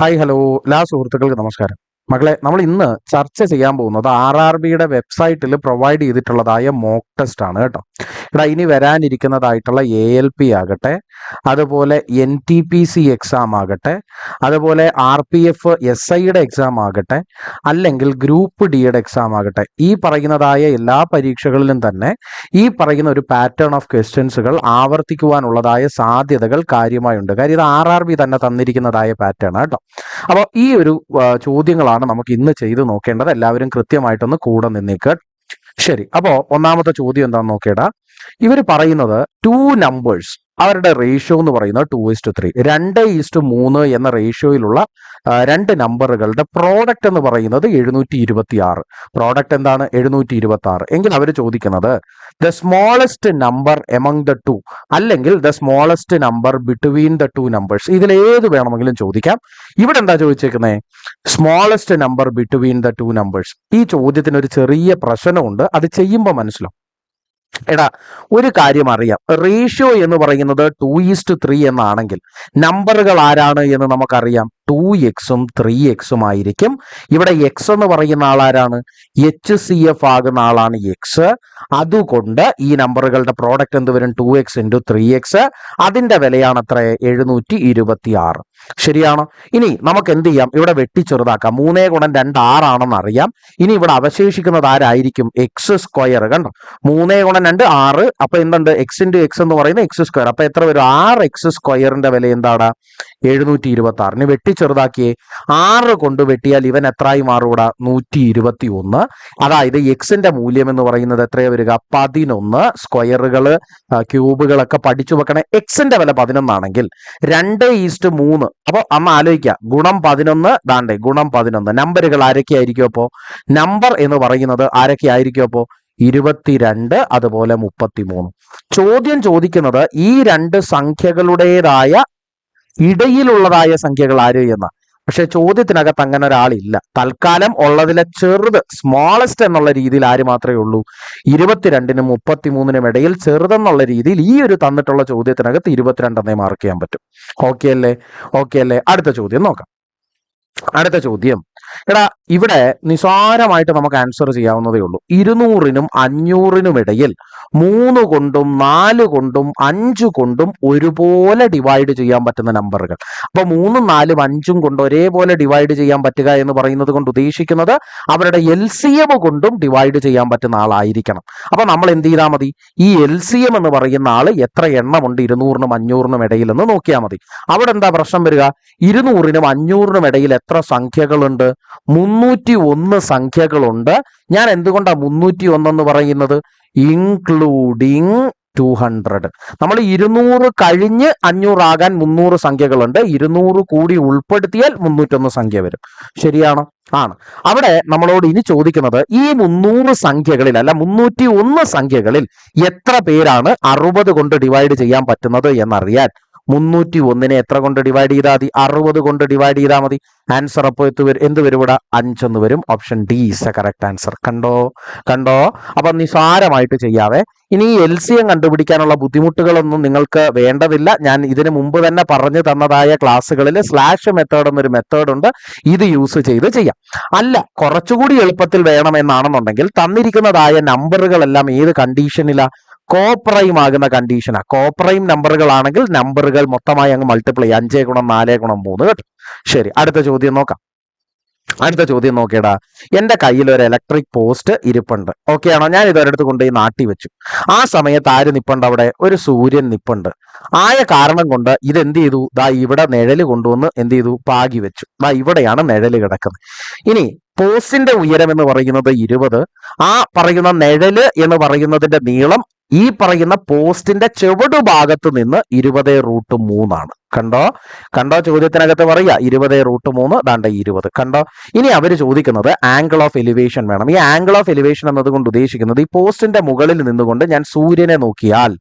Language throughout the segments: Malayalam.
ഹായ് ഹലോ എല്ലാ സുഹൃത്തുക്കൾക്ക് നമസ്കാരം. മകളെ, നമ്മൾ ഇന്ന് ചർച്ച ചെയ്യാൻ പോകുന്നത് RRBയുടെ വെബ്സൈറ്റിൽ പ്രൊവൈഡ് ചെയ്തിട്ടുള്ളതായ മോക്ക് ടെസ്റ്റ് ആണ് കേട്ടോ. ഇവിടെ ഇനി വരാനിരിക്കുന്നതായിട്ടുള്ള ALP ആകട്ടെ, അതുപോലെ NTPC എക്സാം ആകട്ടെ, അതുപോലെ RPF SIയുടെ എക്സാം ആകട്ടെ, അല്ലെങ്കിൽ ഗ്രൂപ്പ് ഡിയുടെ എക്സാം ആകട്ടെ, ഈ പറയുന്നതായ എല്ലാ പരീക്ഷകളിലും തന്നെ ഈ പറയുന്ന ഒരു പാറ്റേൺ ഓഫ് ക്വസ്റ്റ്യൻസുകൾ ആവർത്തിക്കുവാനുള്ളതായ സാധ്യതകൾ കാര്യമായുണ്ട്. കാര്യം ഇത് RRB തന്നെ തന്നിരിക്കുന്നതായ പാറ്റേൺ കേട്ടോ. അപ്പോൾ ഈ ഒരു ചോദ്യങ്ങളാണ് നമുക്ക് ഇന്ന് ചെയ്ത് നോക്കേണ്ടത്. എല്ലാവരും കൃത്യമായിട്ടൊന്ന് കൂടെ നിന്നേക്ക്. ശരി, അപ്പോൾ ഒന്നാമത്തെ ചോദ്യം എന്താണെന്ന് നോക്കേടാ. ഇവർ പറയുന്നത് ടു നമ്പേഴ്സ്, അവരുടെ റേഷ്യോ എന്ന് പറയുന്നത് 2:3, 2:3 എന്ന റേഷ്യോയിലുള്ള രണ്ട് നമ്പറുകളുടെ പ്രോഡക്റ്റ് എന്ന് പറയുന്നത് 726. പ്രോഡക്റ്റ് എന്താണ്? 726. എങ്കിൽ അവർ ചോദിക്കുന്നത് the smallest number among the two, അല്ലെങ്കിൽ the smallest number between the two numbers. ഇതിൽ ഏത് വേണമെങ്കിലും ചോദിക്കാം. ഇവിടെ എന്താ ചോദിച്ചേക്കുന്നത്? Smallest number between the two numbers. ഈ ചോദ്യത്തിന് ഒരു ചെറിയ പ്രശ്നമുണ്ട്, അത് ചെയ്യുമ്പോൾ മനസ്സിലാവും. എടാ, ഒരു കാര്യം അറിയാം, റേഷ്യോ എന്ന് പറയുന്നത് 2:3 എന്നാണെങ്കിൽ നമ്പറുകൾ ആരാണ് എന്ന് നമുക്കറിയാം. 2x-ഉം 3x-ഉം ആയിരിക്കും. ഇവിടെ എക്സ് എന്ന് പറയുന്ന ആളാരാണ്? HCF ആകുന്ന ആളാണ് എക്സ്. അതുകൊണ്ട് ഈ നമ്പറുകളുടെ പ്രോഡക്റ്റ് എന്ത് വരും? 2x × 3x. അതിന്റെ വിലയാണ് എത്ര? 726. ശരിയാണോ? ഇനി നമുക്ക് എന്ത് ചെയ്യാം? ഇവിടെ വെട്ടിച്ചെറുതാക്കാം. 3 × 2 6 ആണെന്ന് അറിയാം. ഇനി ഇവിടെ അവശേഷിക്കുന്നത് ആരായിരിക്കും? x². കണ്ടോ, 3 × 2 6. അപ്പൊ എന്തുണ്ട്? x × x എന്ന് പറയുന്നത് x². അപ്പൊ എത്ര വരും? 6x² വില എന്താണ്? 726. ഇനി വെട്ടിച്ചെറുതാക്കിയേ. 6 കൊണ്ട് വെട്ടിയാൽ ഇവൻ എത്രയായി മാറൂടാ? 121. അതായത് എക്സിന്റെ മൂല്യം എന്ന് പറയുന്നത് എത്രയാ വരിക? 11. സ്ക്വയറുകള് ക്യൂബുകളൊക്കെ പഠിച്ചു വെക്കണേ. എക്സിന്റെ വില 11 ആണെങ്കിൽ 2:3. അപ്പൊ അമ്മ ആലോചിക്കുക, ഗുണം 11 ദാണ്ടേ, ഗുണം 11. നമ്പറുകൾ ആരൊക്കെ ആയിരിക്കും? അപ്പോ നമ്പർ എന്ന് പറയുന്നത് ആരൊക്കെ ആയിരിക്കും? അപ്പോ 22, അതുപോലെ 33. ചോദ്യം ചോദിക്കുന്നത് ഈ രണ്ട് സംഖ്യകളുടേതായ ഇടയിലുള്ളതായ സംഖ്യകൾ ആര് എന്ന. പക്ഷെ ചോദ്യത്തിനകത്ത് അങ്ങനെ ഒരാളില്ല. തൽക്കാലം ഉള്ളതിലെ ചെറുത്, സ്മോളസ്റ്റ് എന്നുള്ള രീതിയിൽ ആര് മാത്രമേ ഉള്ളൂ? 22-നും 33-നും ഇടയിൽ ചെറുതെന്നുള്ള രീതിയിൽ ഈ ഒരു തന്നിട്ടുള്ള ചോദ്യത്തിനകത്ത് 22 മാർക്ക് ചെയ്യാൻ പറ്റും. ഓക്കെ അല്ലേ? ഓക്കെ അല്ലേ? അടുത്ത ചോദ്യം നോക്കാം. അടുത്ത ചോദ്യം, എടാ, ഇവിടെ നിസ്സാരമായിട്ട് നമുക്ക് ആൻസർ ചെയ്യാവുന്നതേ ഉള്ളൂ. 200-നും 500-നും ഇടയിൽ 3 കൊണ്ടും 4 കൊണ്ടും 5 കൊണ്ടും ഒരുപോലെ ഡിവൈഡ് ചെയ്യാൻ പറ്റുന്ന നമ്പറുകൾ. അപ്പൊ 3, 4, 5 കൊണ്ട് ഒരേപോലെ ഡിവൈഡ് ചെയ്യാൻ പറ്റുക എന്ന് പറയുന്നത് കൊണ്ട് ഉദ്ദേശിക്കുന്നത് അവരുടെ LCM കൊണ്ടും ഡിവൈഡ് ചെയ്യാൻ പറ്റുന്ന ആളായിരിക്കണം. അപ്പൊ നമ്മൾ എന്ത് ചെയ്താൽ മതി? ഈ LCM എന്ന് പറയുന്ന ആള് എത്ര എണ്ണമുണ്ട് 200-നും 500-നും ഇടയിൽ എന്ന് നോക്കിയാൽ മതി. അവിടെ എന്താ പ്രശ്നം വരിക? 200-നും 500-നും ഇടയിൽ എത്ര സംഖ്യകളുണ്ട്? 301 സംഖ്യകളുണ്ട്. ഞാൻ എന്തുകൊണ്ടാ 301 എന്ന് പറയുന്നത്? ഇൻക്ലൂഡിങ് 200. നമ്മൾ 200 കഴിഞ്ഞ് 500 ആകാൻ 300 സംഖ്യകളുണ്ട്. 200 കൂടി ഉൾപ്പെടുത്തിയാൽ 301 സംഖ്യ വരും. ശരിയാണോ? ആണ്. അവിടെ നമ്മളോട് ഇനി ചോദിക്കുന്നത് ഈ 300 സംഖ്യകളിൽ അല്ല, 301 സംഖ്യകളിൽ എത്ര പേരാണ് 60 കൊണ്ട് ഡിവൈഡ് ചെയ്യാൻ പറ്റുന്നത് എന്നറിയാൻ 301-നെ എത്ര കൊണ്ട് ഡിവൈഡ് ചെയ്താൽ മതി? 60 കൊണ്ട് ഡിവൈഡ് ചെയ്താൽ മതി. ആൻസർ അപ്പോൾ എന്ത് വരും? ഇവിടെ 5 എന്ന് വരും. Option D is a correct answer. കണ്ടോ? അപ്പൊ നിസ്സാരമായിട്ട് ചെയ്യാവേ. ഇനി LCM കണ്ടുപിടിക്കാനുള്ള ബുദ്ധിമുട്ടുകളൊന്നും നിങ്ങൾക്ക് വേണ്ടതില്ല. ഞാൻ ഇതിനു മുമ്പ് തന്നെ പറഞ്ഞു തന്നതായ ക്ലാസ്സുകളിൽ സ്ലാഷ് മെത്തേഡ് എന്നൊരു മെത്തേഡ് ഉണ്ട്. ഇത് യൂസ് ചെയ്ത് ചെയ്യാം. അല്ല, കുറച്ചുകൂടി എളുപ്പത്തിൽ വേണമെന്നാണെന്നുണ്ടെങ്കിൽ തന്നിരിക്കുന്നതായ നമ്പറുകളെല്ലാം ഏത് കണ്ടീഷനിലാ? കോപ്രൈം ആകുന്ന കണ്ടീഷനാ. കോപ്രൈം നമ്പറുകളാണെങ്കിൽ നമ്പറുകൾ മൊത്തമായി അങ്ങ് മൾട്ടിപ്ലൈ 5 × 4 × 3 കേട്ടോ. ശരി, അടുത്ത ചോദ്യം നോക്കാം. അടുത്ത ചോദ്യം നോക്കിയടാ. എന്റെ കയ്യിൽ ഒരു ഇലക്ട്രിക് പോസ്റ്റ് ഇരിപ്പുണ്ട്. ഓക്കെ ആണോ? ഞാൻ ഇതൊരിടത്ത് കൊണ്ടുപോയി നാട്ടി വെച്ചു. ആ സമയത്ത് ആര് നിപ്പുണ്ട് അവിടെ? ഒരു സൂര്യൻ നിപ്പുണ്ട്. ആയ കാരണം കൊണ്ട് ഇത് എന്ത് ചെയ്തു? ദാ ഇവിടെ നിഴല് കൊണ്ടുവന്ന് എന്ത് ചെയ്തു? പാകി വെച്ചു. ദാ ഇവിടെയാണ് നിഴല് കിടക്കുന്നത്. ഇനി പോസ്റ്റിന്റെ ഉയരം എന്ന് പറയുന്നത് 20. ആ പറയുന്ന നിഴല് എന്ന് പറയുന്നതിന്റെ നീളം ഈ പറയുന്ന പോസ്റ്റിന്റെ ചുവടു ഭാഗത്ത് നിന്ന് 20√3 ആണ്. കണ്ടോ? ചോദ്യത്തിനകത്ത് പറയുക 20√3 ദാണ്ട 20. കണ്ടോ? ഇനി അവർ ചോദിക്കുന്നത് ആംഗിൾ ഓഫ് എലിവേഷൻ വേണം. ഈ ആംഗിൾ ഓഫ് എലിവേഷൻ എന്നതുകൊണ്ട് ഉദ്ദേശിക്കുന്നത് ഈ പോസ്റ്റിന്റെ മുകളിൽ നിന്നുകൊണ്ട് ഞാൻ സൂര്യനെ നോക്കിയാൽ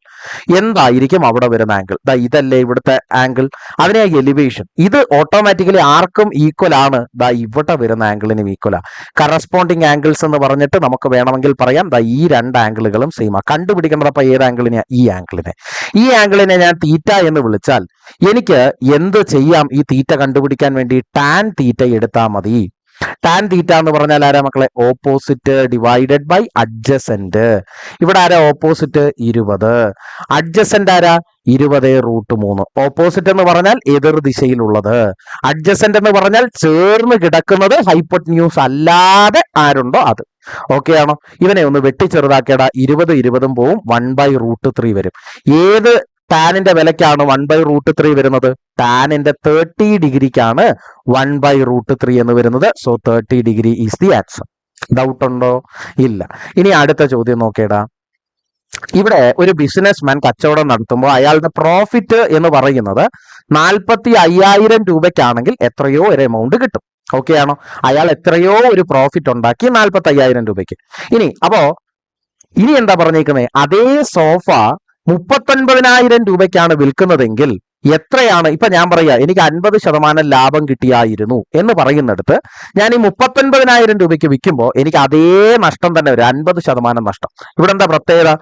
എന്തായിരിക്കും അവിടെ വരുന്ന ആംഗിൾ? ദാ ഇതല്ലേ ഇവിടുത്തെ ആംഗിൾ, അതിനെ എലിവേഷൻ. ഇത് ഓട്ടോമാറ്റിക്കലി ആർക്കും ഈക്വൽ ആണ്. ദാ ഇവിടെ വരുന്ന ആംഗിളിനും ഈക്വലാ. കറസ്പോണ്ടിങ് ആംഗിൾസ് എന്ന് പറഞ്ഞിട്ട് നമുക്ക് വേണമെങ്കിൽ പറയാം ദാ ഈ രണ്ട് ആംഗിളുകളും സെയിം ആ. കണ്ടുപിടിക്കേണ്ടത് അപ്പൊ ഏത് ആംഗിളിനെ? ഈ ആംഗിളിനെ. ഈ ആംഗിളിനെ ഞാൻ തീറ്റ എന്ന് വിളിച്ചാൽ എനിക്ക് എന്ത് ചെയ്യാം ഈ തീറ്റ കണ്ടുപിടിക്കാൻ വേണ്ടി? ടാൻ തീറ്റ എടുത്താൽ മതി. ടാൻ തീറ്റ എന്ന് പറഞ്ഞാൽ ആരാ മക്കളെ? Opposite divided by adjacent. ഇവിടെ ആരാ ഓപ്പോസിറ്റ്? 20. അഡ്ജസെന്റ് ആരാ? 20√3. ഓപ്പോസിറ്റ് എന്ന് പറഞ്ഞാൽ എതിർ ദിശയിലുള്ളത്. അഡ്ജസെന്റ് എന്ന് പറഞ്ഞാൽ ചേർന്ന് കിടക്കുന്നത്. ഹൈപ്പോട്ന്യൂസ് അല്ലാതെ ആരുണ്ടോ അത്. ഓക്കെ ആണോ? ഇവനെ ഒന്ന് വെട്ടിച്ചെറുതാക്കേടാ. 20 പോവും. 1/√3 വരും. ഏത് ടാനിന്റെ വിലക്കാണ് 1/√3 വരുന്നത്? ടാനിന്റെ 30 ഡിഗ്രിക്കാണ് 1/√3 എന്ന് വരുന്നത്. So 30 degree is the answer. Doubt ഉണ്ടോ? ഇല്ല. ഇനി അടുത്ത ചോദ്യം നോക്കേടാ. ഇവിടെ ഒരു ബിസിനസ് മാൻ കച്ചവടം നടത്തുമ്പോൾ അയാളുടെ പ്രോഫിറ്റ് എന്ന് പറയുന്നത് 45,000 രൂപയ്ക്കാണെങ്കിൽ എത്രയോ ഒരു എമൗണ്ട് കിട്ടും. ഓക്കെ ആണോ? അയാൾ എത്രയോ ഒരു പ്രോഫിറ്റ് ഉണ്ടാക്കി 45,000 രൂപയ്ക്ക്. ഇനി എന്താ പറഞ്ഞേക്കുന്നത്? അതേ സോഫ 39,000 രൂപയ്ക്കാണ് വിൽക്കുന്നതെങ്കിൽ എത്രയാണ്? ഇപ്പൊ ഞാൻ പറയാ എനിക്ക് 50% ലാഭം കിട്ടിയായിരുന്നു എന്ന് പറയുന്നിടത്ത് ഞാൻ ഈ 39,000 രൂപയ്ക്ക് വിൽക്കുമ്പോൾ എനിക്ക് അതേ നഷ്ടം തന്നെ വരും. 50% നഷ്ടം. ഇവിടെ എന്താ പ്രത്യേകത?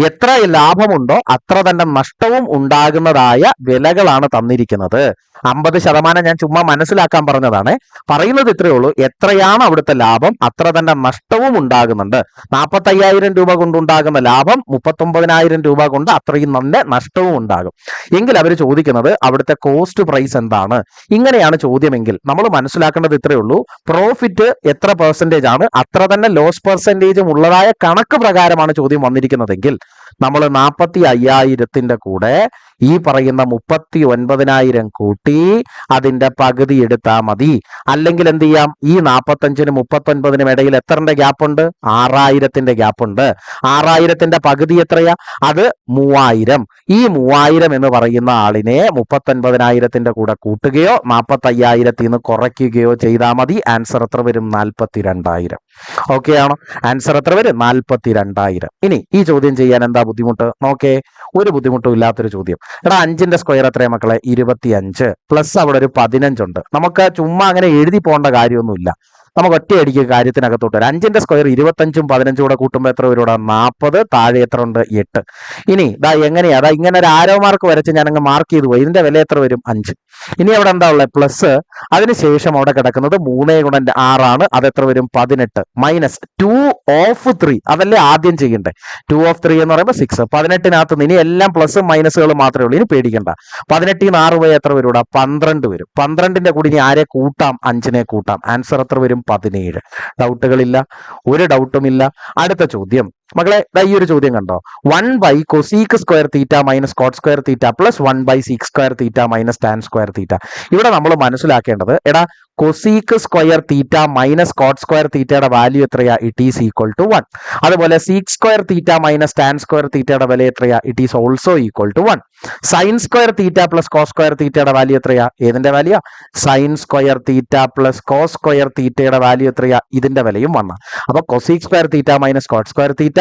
എത്ര ലാഭമുണ്ടോ അത്ര തന്നെ നഷ്ടവും ഉണ്ടാകുന്നതായ വിലകളാണ് തന്നിരിക്കുന്നത്. 50% ഞാൻ ചുമ്മാ മനസ്സിലാക്കാൻ പറഞ്ഞതാണ്. പറയുന്നത് ഇത്രയേ ഉള്ളൂ. എത്രയാണ് അവിടുത്തെ ലാഭം അത്ര തന്നെ നഷ്ടവും ഉണ്ടാകുന്നുണ്ട്. 45,000 രൂപ കൊണ്ടുണ്ടാകുന്ന ലാഭം 39,000 രൂപ കൊണ്ട് അത്രയും നല്ല നഷ്ടവും ഉണ്ടാകും. എങ്കിൽ അവർ ചോദിക്കുന്നത് അവിടുത്തെ കോസ്റ്റ് പ്രൈസ് എന്താണ്? ഇങ്ങനെയാണ് ചോദ്യമെങ്കിൽ നമ്മൾ മനസ്സിലാക്കേണ്ടത് ഇത്രയേ ഉള്ളൂ. പ്രോഫിറ്റ് എത്ര പെർസെന്റേജ് ആണ് അത്ര തന്നെ ലോസ് പെർസെന്റേജും ഉള്ളതായ കണക്ക് പ്രകാരമാണ് ചോദ്യം വന്നിരിക്കുന്നതെങ്കിൽ നമ്മൾ 45,000 കൂടെ ഈ പറയുന്ന 39,000 കൂട്ടി അതിന്റെ പകുതി എടുത്താൽ മതി. അല്ലെങ്കിൽ എന്ത് ചെയ്യാം? ഈ 45-നും 39-നും ഇടയിൽ എത്രന്റെ ഗ്യാപ്പ് ഉണ്ട്? 6,000 ഗ്യാപ്പ് ഉണ്ട്. 6,000 പകുതി എത്രയാ? അത് 3,000. ഈ 3,000 എന്ന് പറയുന്ന ആളിനെ 39,000 കൂടെ കൂട്ടുകയോ 45,000 കുറയ്ക്കുകയോ ചെയ്താൽ മതി. ആൻസർ എത്ര വരും? 42,000. ഓക്കെ ആണോ? ആൻസർ എത്ര വരും? 42,000. ഇനി ഈ ചോദ്യം ചെയ്യാൻ എന്താ ബുദ്ധിമുട്ട്? നോക്കേ, ഒരു ബുദ്ധിമുട്ടും ഇല്ലാത്തൊരു ചോദ്യം. എടാ 5ന്റെ സ്ക്വയർ എത്രയാ മക്കളെ? 25 പ്ലസ് അവിടെ ഒരു 15 ഉണ്ട്. നമുക്ക് ചുമ്മാ അങ്ങനെ എഴുതി പോകേണ്ട കാര്യമൊന്നുമില്ല. നമുക്ക് ഒറ്റയടിക്ക് കാര്യത്തിനകത്തോട്ട് വരാം. 5ന്റെ സ്ക്വയർ 25-ഉം 15 കൂടെ കൂട്ടുമ്പോൾ എത്ര വരും? 40. താഴെ എത്ര ഉണ്ട്? 8. ഇനി ദാ എങ്ങനെയാ? ഇങ്ങനെ ഒരു ആരോ മാർക്ക് വരച്ച് ഞാൻ അങ്ങ് മാർക്ക് ചെയ്തു പോയി. ഇതിന്റെ വില എത്ര വരും? 5. ഇനി അവിടെ എന്താ ഉള്ളത്? പ്ലസ്. അതിനുശേഷം അവിടെ കിടക്കുന്നത് 3 ഗുണം 6 ആണ്. അത് എത്ര വരും? 18 മൈനസ് 2 ഓഫ് 3. അതല്ലേ ആദ്യം ചെയ്യണ്ടേ? 2 ഓഫ് 3 എന്ന് പറയുമ്പോൾ 6. 18-നകത്ത് ഇനി എല്ലാം പ്ലസും മൈനസുകളും മാത്രമേ ഉള്ളൂ. ഇനി പേടിക്കണ്ട. 18-ന് 6 പോയി എത്ര വരും? 12 വരും. 12ന്റെ കൂടി ഇനി ആരെ കൂട്ടാം? 5നെ കൂട്ടാം. ആൻസർ എത്ര വരും? 17. ഡൗട്ടുകളില്ല? ഒരു ഡൗട്ടും ഇല്ല. അടുത്ത ചോദ്യം മക്കളെ, ഈ ഒരു ചോദ്യം കണ്ടോ? 1/cosec square theta minus cot square theta plus 1/sec square theta minus tan square theta. ഇവിടെ നമ്മൾ മനസ്സിലാക്കേണ്ടത് എടാ cosec square theta minus cot square തീറ്റയുടെ വാല്യൂ എത്രയാ? It is equal to 1. അതുപോലെ sec square theta minus tan square തീറ്റയുടെ വില എത്രയാ? It is also equal to 1. Sine square theta plus cos square തീറ്റയുടെ വാല്യൂ എത്രയാ? ഏതിന്റെ value? Sine square theta plus cos square തീറ്റയുടെ വാല്യൂ എത്രയാ? ഇതിന്റെ വിലയും 1. അപ്പൊ cosec square theta minus cot square theta,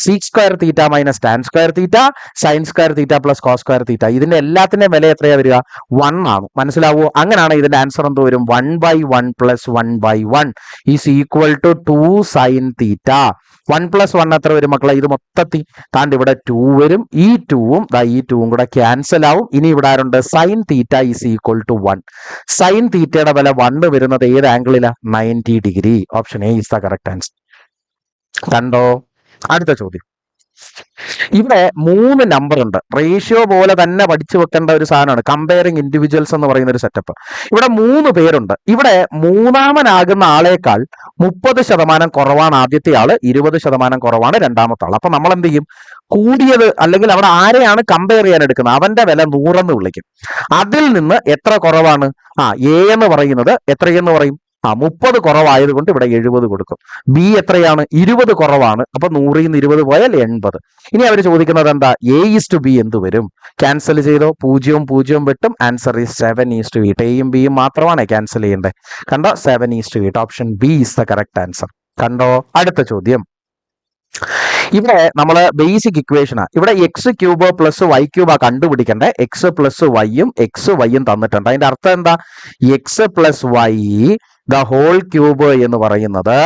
sec square theta minus tan square theta, sine square theta plus cos square theta, ഇതിന്റെ എല്ലാത്തിന്റെയും വില എത്രയാ വരിക? 1 ആണ്. മനസ്സിലാവോ? അങ്ങനെയാണ് ഇതിന്റെ ആൻസർ എന്ത് വരും? 1/1 plus 1/1 is equal to 2 sine theta. 1 + 1 എത്ര വരും മക്കളെ? ഇത് മൊത്തത്തിൽ താണ്ട് ഇവിടെ 2 വരും. ഈ 2-ഉം ഈ 2-ഉം കൂടെ ക്യാൻസൽ ആവും. ഇനി ഇവിടെ ആരുണ്ട്? Sine theta is equal to 1. Sine തീറ്റയുടെ വില 1 വരുന്നത് ഏത് ആംഗിളിലാ? 90 degree. Option A is the correct answer. കണ്ടോ? അടുത്ത ചോദ്യം. ഇവിടെ 3 നമ്പർ ഉണ്ട്. റേഷ്യോ പോലെ തന്നെ പഠിച്ചു വെക്കേണ്ട ഒരു സാധനമാണ് കമ്പയറിംഗ് ഇൻഡിവിജ്വൽസ് എന്ന് പറയുന്ന ഒരു സെറ്റപ്പ്. ഇവിടെ 3 പേരുണ്ട്. ഇവിടെ മൂന്നാമനാകുന്ന ആളേക്കാൾ 30% കുറവാണ് ആദ്യത്തെ ആള്, 20% കുറവാണ് രണ്ടാമത്തെ ആൾ. അപ്പൊ നമ്മൾ എന്ത് ചെയ്യും? കൂടിയത് അല്ലെങ്കിൽ അവിടെ ആരെയാണ് കമ്പയർ ചെയ്യാൻ എടുക്കുന്നത് അവന്റെ വില 100 എന്ന് വിളിക്കും. അതിൽ നിന്ന് എത്ര കുറവാണ്? എ എന്ന് പറയുന്നത് എത്രയെന്ന് പറയും? 30 കുറവായതുകൊണ്ട് ഇവിടെ 70 കൊടുക്കും. ബി എത്രയാണ്? 20 കുറവാണ്. അപ്പൊ 100-ൽ നിന്ന് 20 പോയാൽ 80. ഇനി അവർ ചോദിക്കുന്നത് എന്താ? A:B എന്ത് വരും? ക്യാൻസൽ ചെയ്തോ? 0-ഉം 0-ഉം വെട്ടും. Answer is 7:8. എയും ബിയും മാത്രമാണ് ക്യാൻസൽ ചെയ്യേണ്ടത്. കണ്ടോ? 7:8. Option B is the correct answer. കണ്ടോ? അടുത്ത ചോദ്യം. ഇവിടെ നമ്മള് ബേസിക് ഇക്വേഷനാ. ഇവിടെ x³ പ്ലസ് y³ കണ്ടുപിടിക്കണ്ടേ. x പ്ലസ് വൈയും എക്സ് വൈയും തന്നിട്ടുണ്ട്. അതിന്റെ അർത്ഥം എന്താ? x plus Y the whole cube എന്ന് പറയുന്നത്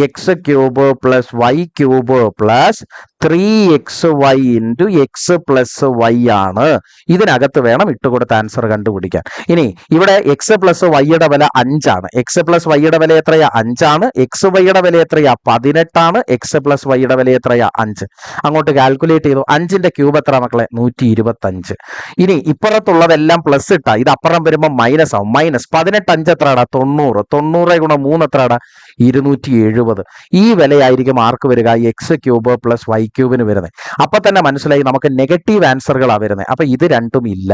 x³ plus y³ plus 3xy into X plus Y ആണ്. ഇതിനകത്ത് വേണം ഇട്ടുകൊടുത്ത ആൻസർ കണ്ടുപിടിക്കാൻ. ഇനി ഇവിടെ എക്സ് പ്ലസ് വൈയുടെ വില 5 എക്സ് പ്ലസ് വൈയുടെ വില എത്രയാ? 5 എക്സ് വൈയുടെ വില എത്രയാ? 18 എക്സ് പ്ലസ് വൈയുടെ വില എത്രയാ? 5. അങ്ങോട്ട് കാൽക്കുലേറ്റ് ചെയ്തു. 5ന്റെ ക്യൂബ് എത്ര മക്കളെ? 125. ഇനി ഇപ്പുറത്തുള്ളതെല്ലാം പ്ലസ് ഇട്ടാ ഇത് അപ്പുറം വരുമ്പോൾ മൈനസ് ആവും. മൈനസ് 18 5 എത്രയാടാ? 90. 90 ഗുണം 3 എത്രയാടാ? 270. ഈ വിലയായിരിക്കും ആർക്ക് വരിക? എക്സ് ക്യൂബ് പ്ലസ് വൈ ക്യൂബിന് വരുന്നത്. അപ്പൊ തന്നെ മനസ്സിലായി നമുക്ക് നെഗറ്റീവ് ആൻസറുകളാണ് വരുന്നത്. അപ്പൊ ഇത് രണ്ടും ഇല്ല.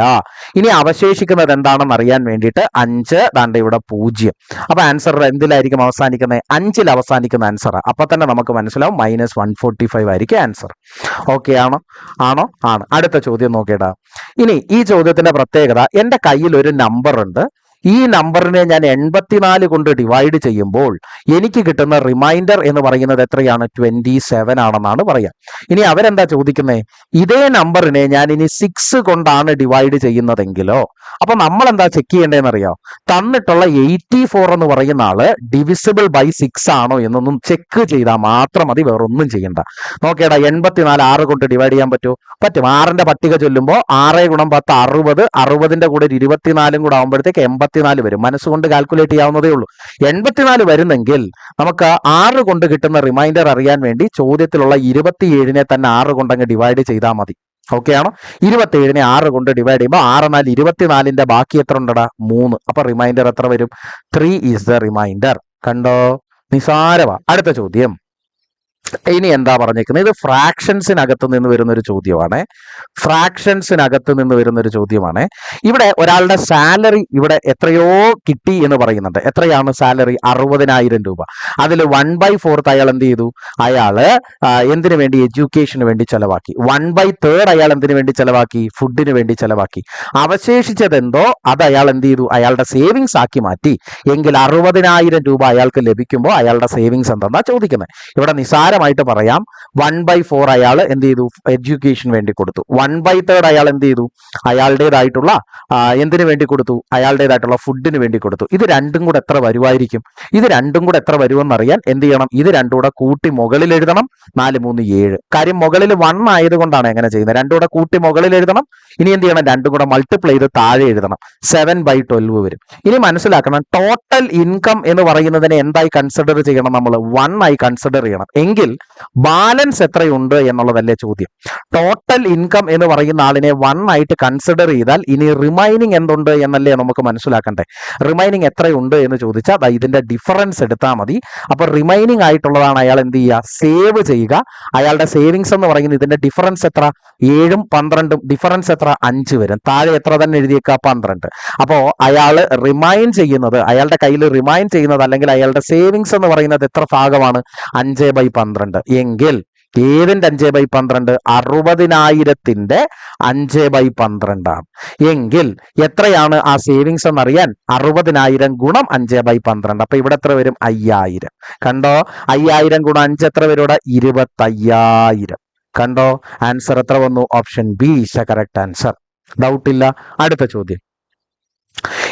ഇനി അവശേഷിക്കുന്നത് എന്താണെന്ന് അറിയാൻ വേണ്ടിയിട്ട് 5 ദാണ്ട് ഇവിടെ 0. അപ്പൊ ആൻസർ എന്തിലായിരിക്കും അവസാനിക്കുന്നത്? 5ൽ അവസാനിക്കുന്ന ആൻസർ. അപ്പൊ തന്നെ നമുക്ക് മനസ്സിലാവും -145 ആയിരിക്കും ആൻസർ. ഓക്കെ ആണോ? ആണോ? ആണ്. അടുത്ത ചോദ്യം നോക്കിയിടാം. ഇനി ഈ ചോദ്യത്തിന്റെ പ്രത്യേകത, എന്റെ കയ്യിൽ ഒരു നമ്പർ ഉണ്ട്. ഈ നമ്പറിനെ ഞാൻ 84 കൊണ്ട് ഡിവൈഡ് ചെയ്യുമ്പോൾ എനിക്ക് കിട്ടുന്ന റിമൈൻഡർ എന്ന് പറയുന്നത് എത്രയാണ്? 27 ആണെന്നാണ് പറയാം. ഇനി അവരെന്താ ചോദിക്കുന്നത്? ഇതേ നമ്പറിനെ ഞാൻ ഇനി 6 കൊണ്ടാണ് ഡിവൈഡ് ചെയ്യുന്നതെങ്കിലോ? അപ്പൊ നമ്മൾ എന്താ ചെക്ക് ചെയ്യേണ്ടതെന്ന് അറിയാം? തന്നിട്ടുള്ള 84 എന്ന് പറയുന്ന ആള് ഡിവിസിബിൾ ബൈ 6 ആണോ എന്നൊന്നും ചെക്ക് ചെയ്താൽ മാത്രം മതി, വേറൊന്നും ചെയ്യണ്ട. നോക്കേടാ, 84 6 കൊണ്ട് ഡിവൈഡ് ചെയ്യാൻ പറ്റുമോ? പറ്റും. 6ന്റെ പട്ടിക ചൊല്ലുമ്പോൾ 6 ഗുണം 10 60. 60ന്റെ കൂടെ 24 കൂടെ ആകുമ്പോഴത്തേക്ക് 84 വരും. മനസ്സുകൊണ്ട് കാൽക്കുലേറ്റ് ചെയ്യാവുന്നതേ ഉള്ളൂ. 84 വരുന്നെങ്കിൽ നമുക്ക് 6 കൊണ്ട് കിട്ടുന്ന റിമൈൻഡർ അറിയാൻ വേണ്ടി ചോദ്യത്തിലുള്ള 27നെ തന്നെ 6 കൊണ്ടങ്ങ് ഡിവൈഡ് ചെയ്താൽ മതി. ഓക്കെ ആണോ? 27നെ 6 കൊണ്ട് ഡിവൈഡ് ചെയ്യുമ്പോൾ 6 4 24ന്റെ ബാക്കി എത്ര ഉണ്ടടാ? 3. അപ്പൊ റിമൈൻഡർ എത്ര വരും? 3 ഈസ് ദ റിമൈൻഡർ. കണ്ടോ? നിസാരവാ. അടുത്ത ചോദ്യം. ഇനി എന്താ പറഞ്ഞേക്കുന്നത്? ഇത് ഫ്രാക്ഷൻസിനകത്ത് നിന്ന് വരുന്ന ഒരു ചോദ്യമാണ്. ഫ്രാക്ഷൻസിനകത്ത് നിന്ന് വരുന്ന ഒരു ചോദ്യമാണ്. ഇവിടെ ഒരാളുടെ സാലറി ഇവിടെ എത്രയോ കിട്ടി എന്ന് പറയുന്നുണ്ട്. എത്രയാണ് സാലറി? 60,000 രൂപ. അതിൽ 1/4 അയാൾ എന്ത് ചെയ്തു? അയാള് എന്തിനു വേണ്ടി? എഡ്യൂക്കേഷന് വേണ്ടി ചെലവാക്കി. 1/3 അയാൾ എന്തിനു വേണ്ടി ചെലവാക്കി? ഫുഡിന് വേണ്ടി ചെലവാക്കി. അവശേഷിച്ചത് എന്തോ അത് അയാൾ എന്ത് ചെയ്തു? അയാളുടെ സേവിങ്സ് ആക്കി മാറ്റി. എങ്കിൽ 60,000 രൂപ അയാൾക്ക് ലഭിക്കുമ്പോൾ അയാളുടെ സേവിങ്സ് എന്താ ചോദിക്കുന്നത്. ഇവിടെ നിസാരമായിട്ട് പറയാം, 1/4 അയാൾ എന്ത് ചെയ്തു? എഡ്യൂക്കേഷൻ വേണ്ടി കൊടുത്തു. 1/3 അയാൾ എന്ത് ചെയ്തു? അയാളുടേതായിട്ടുള്ള എന്തിനു വേണ്ടി കൊടുത്തു? അയാളുടേതായിട്ടുള്ള ഫുഡിന് വേണ്ടി കൊടുത്തു. ഇത് രണ്ടും കൂടെ എത്ര വരുമായിരിക്കും? ഇത് രണ്ടും കൂടെ എത്ര വരുമെന്ന് അറിയാൻ എന്ത് ചെയ്യണം? ഇത് രണ്ടും കൂടെ കൂട്ടി മുകളിൽ എഴുതണം. 4 3 7. കാര്യം മുകളിൽ 1 ആയതുകൊണ്ടാണ് എങ്ങനെ ചെയ്യുന്നത്. രണ്ടും കൂടെ കൂട്ടി മുകളിൽ എഴുതണം. ഇനി എന്ത് ചെയ്യണം? രണ്ടും കൂടെ മൾട്ടിപ്ലൈ ചെയ്ത് താഴെ എഴുതണം. 7/12 വരും. ഇനി മനസ്സിലാക്കണം, ടോട്ടൽ ഇൻകം എന്ന് പറയുന്നതിനെ എന്തായി കൺസിഡർ ചെയ്യണം? നമ്മൾ 1 ആയി കൺസിഡർ ചെയ്യണം. എങ്കിൽ ബാലൻസ് എത്രയുണ്ട് എന്നുള്ളതല്ലേ ചോദ്യം. ടോട്ടൽ ഇൻകം എന്ന് പറയുന്ന ആളിനെ 1 ആയിട്ട് കൺസിഡർ ചെയ്താൽ ഇനി റിമൈനിങ് എന്തുണ്ട് എന്നല്ലേ നമുക്ക് മനസ്സിലാക്കണ്ടേ. റിമൈനിങ് എത്രയുണ്ട് എന്ന് ചോദിച്ചാൽ ഇതിന്റെ ഡിഫറൻസ് എടുത്താൽ മതി. അപ്പൊ റിമൈനിങ് ആയിട്ടുള്ളതാണ് അയാൾ എന്ത് ചെയ്യുക? സേവ് ചെയ്യുക. അയാളുടെ സേവിങ്സ് എന്ന് പറയുന്നത് ഇതിന്റെ ഡിഫറൻസ് എത്ര? 7ഉം 12ഉം ഡിഫറൻസ് എത്ര? 5 വരും. താഴെ എത്ര തന്നെ എഴുതിയേക്കുക? 12. അപ്പോ അയാൾ റിമൈൻ ചെയ്യുന്നത്, അയാളുടെ കയ്യിൽ റിമൈൻ ചെയ്യുന്നത് അല്ലെങ്കിൽ അയാളുടെ സേവിങ്സ് എന്ന് പറയുന്നത് എത്ര ഭാഗമാണ്? 5/12. എങ്കിൽ ഏതിന്റെ 5/12? 60,000ന്റെ 5/12 ആണ്. എങ്കിൽ എത്രയാണ് ആ സേവിങ്സ് എന്നറിയാൻ 60,000 ഗുണം 5/12. അപ്പൊ ഇവിടെ എത്ര വരും? 5000. കണ്ടോ? 5000 ഗുണം 5 എത്ര വരും? 25,000. കണ്ടോ? ആൻസർ എത്ര വന്നു? Option B is A correct answer. Doubt ഇല്ല. അടുത്ത ചോദ്യം.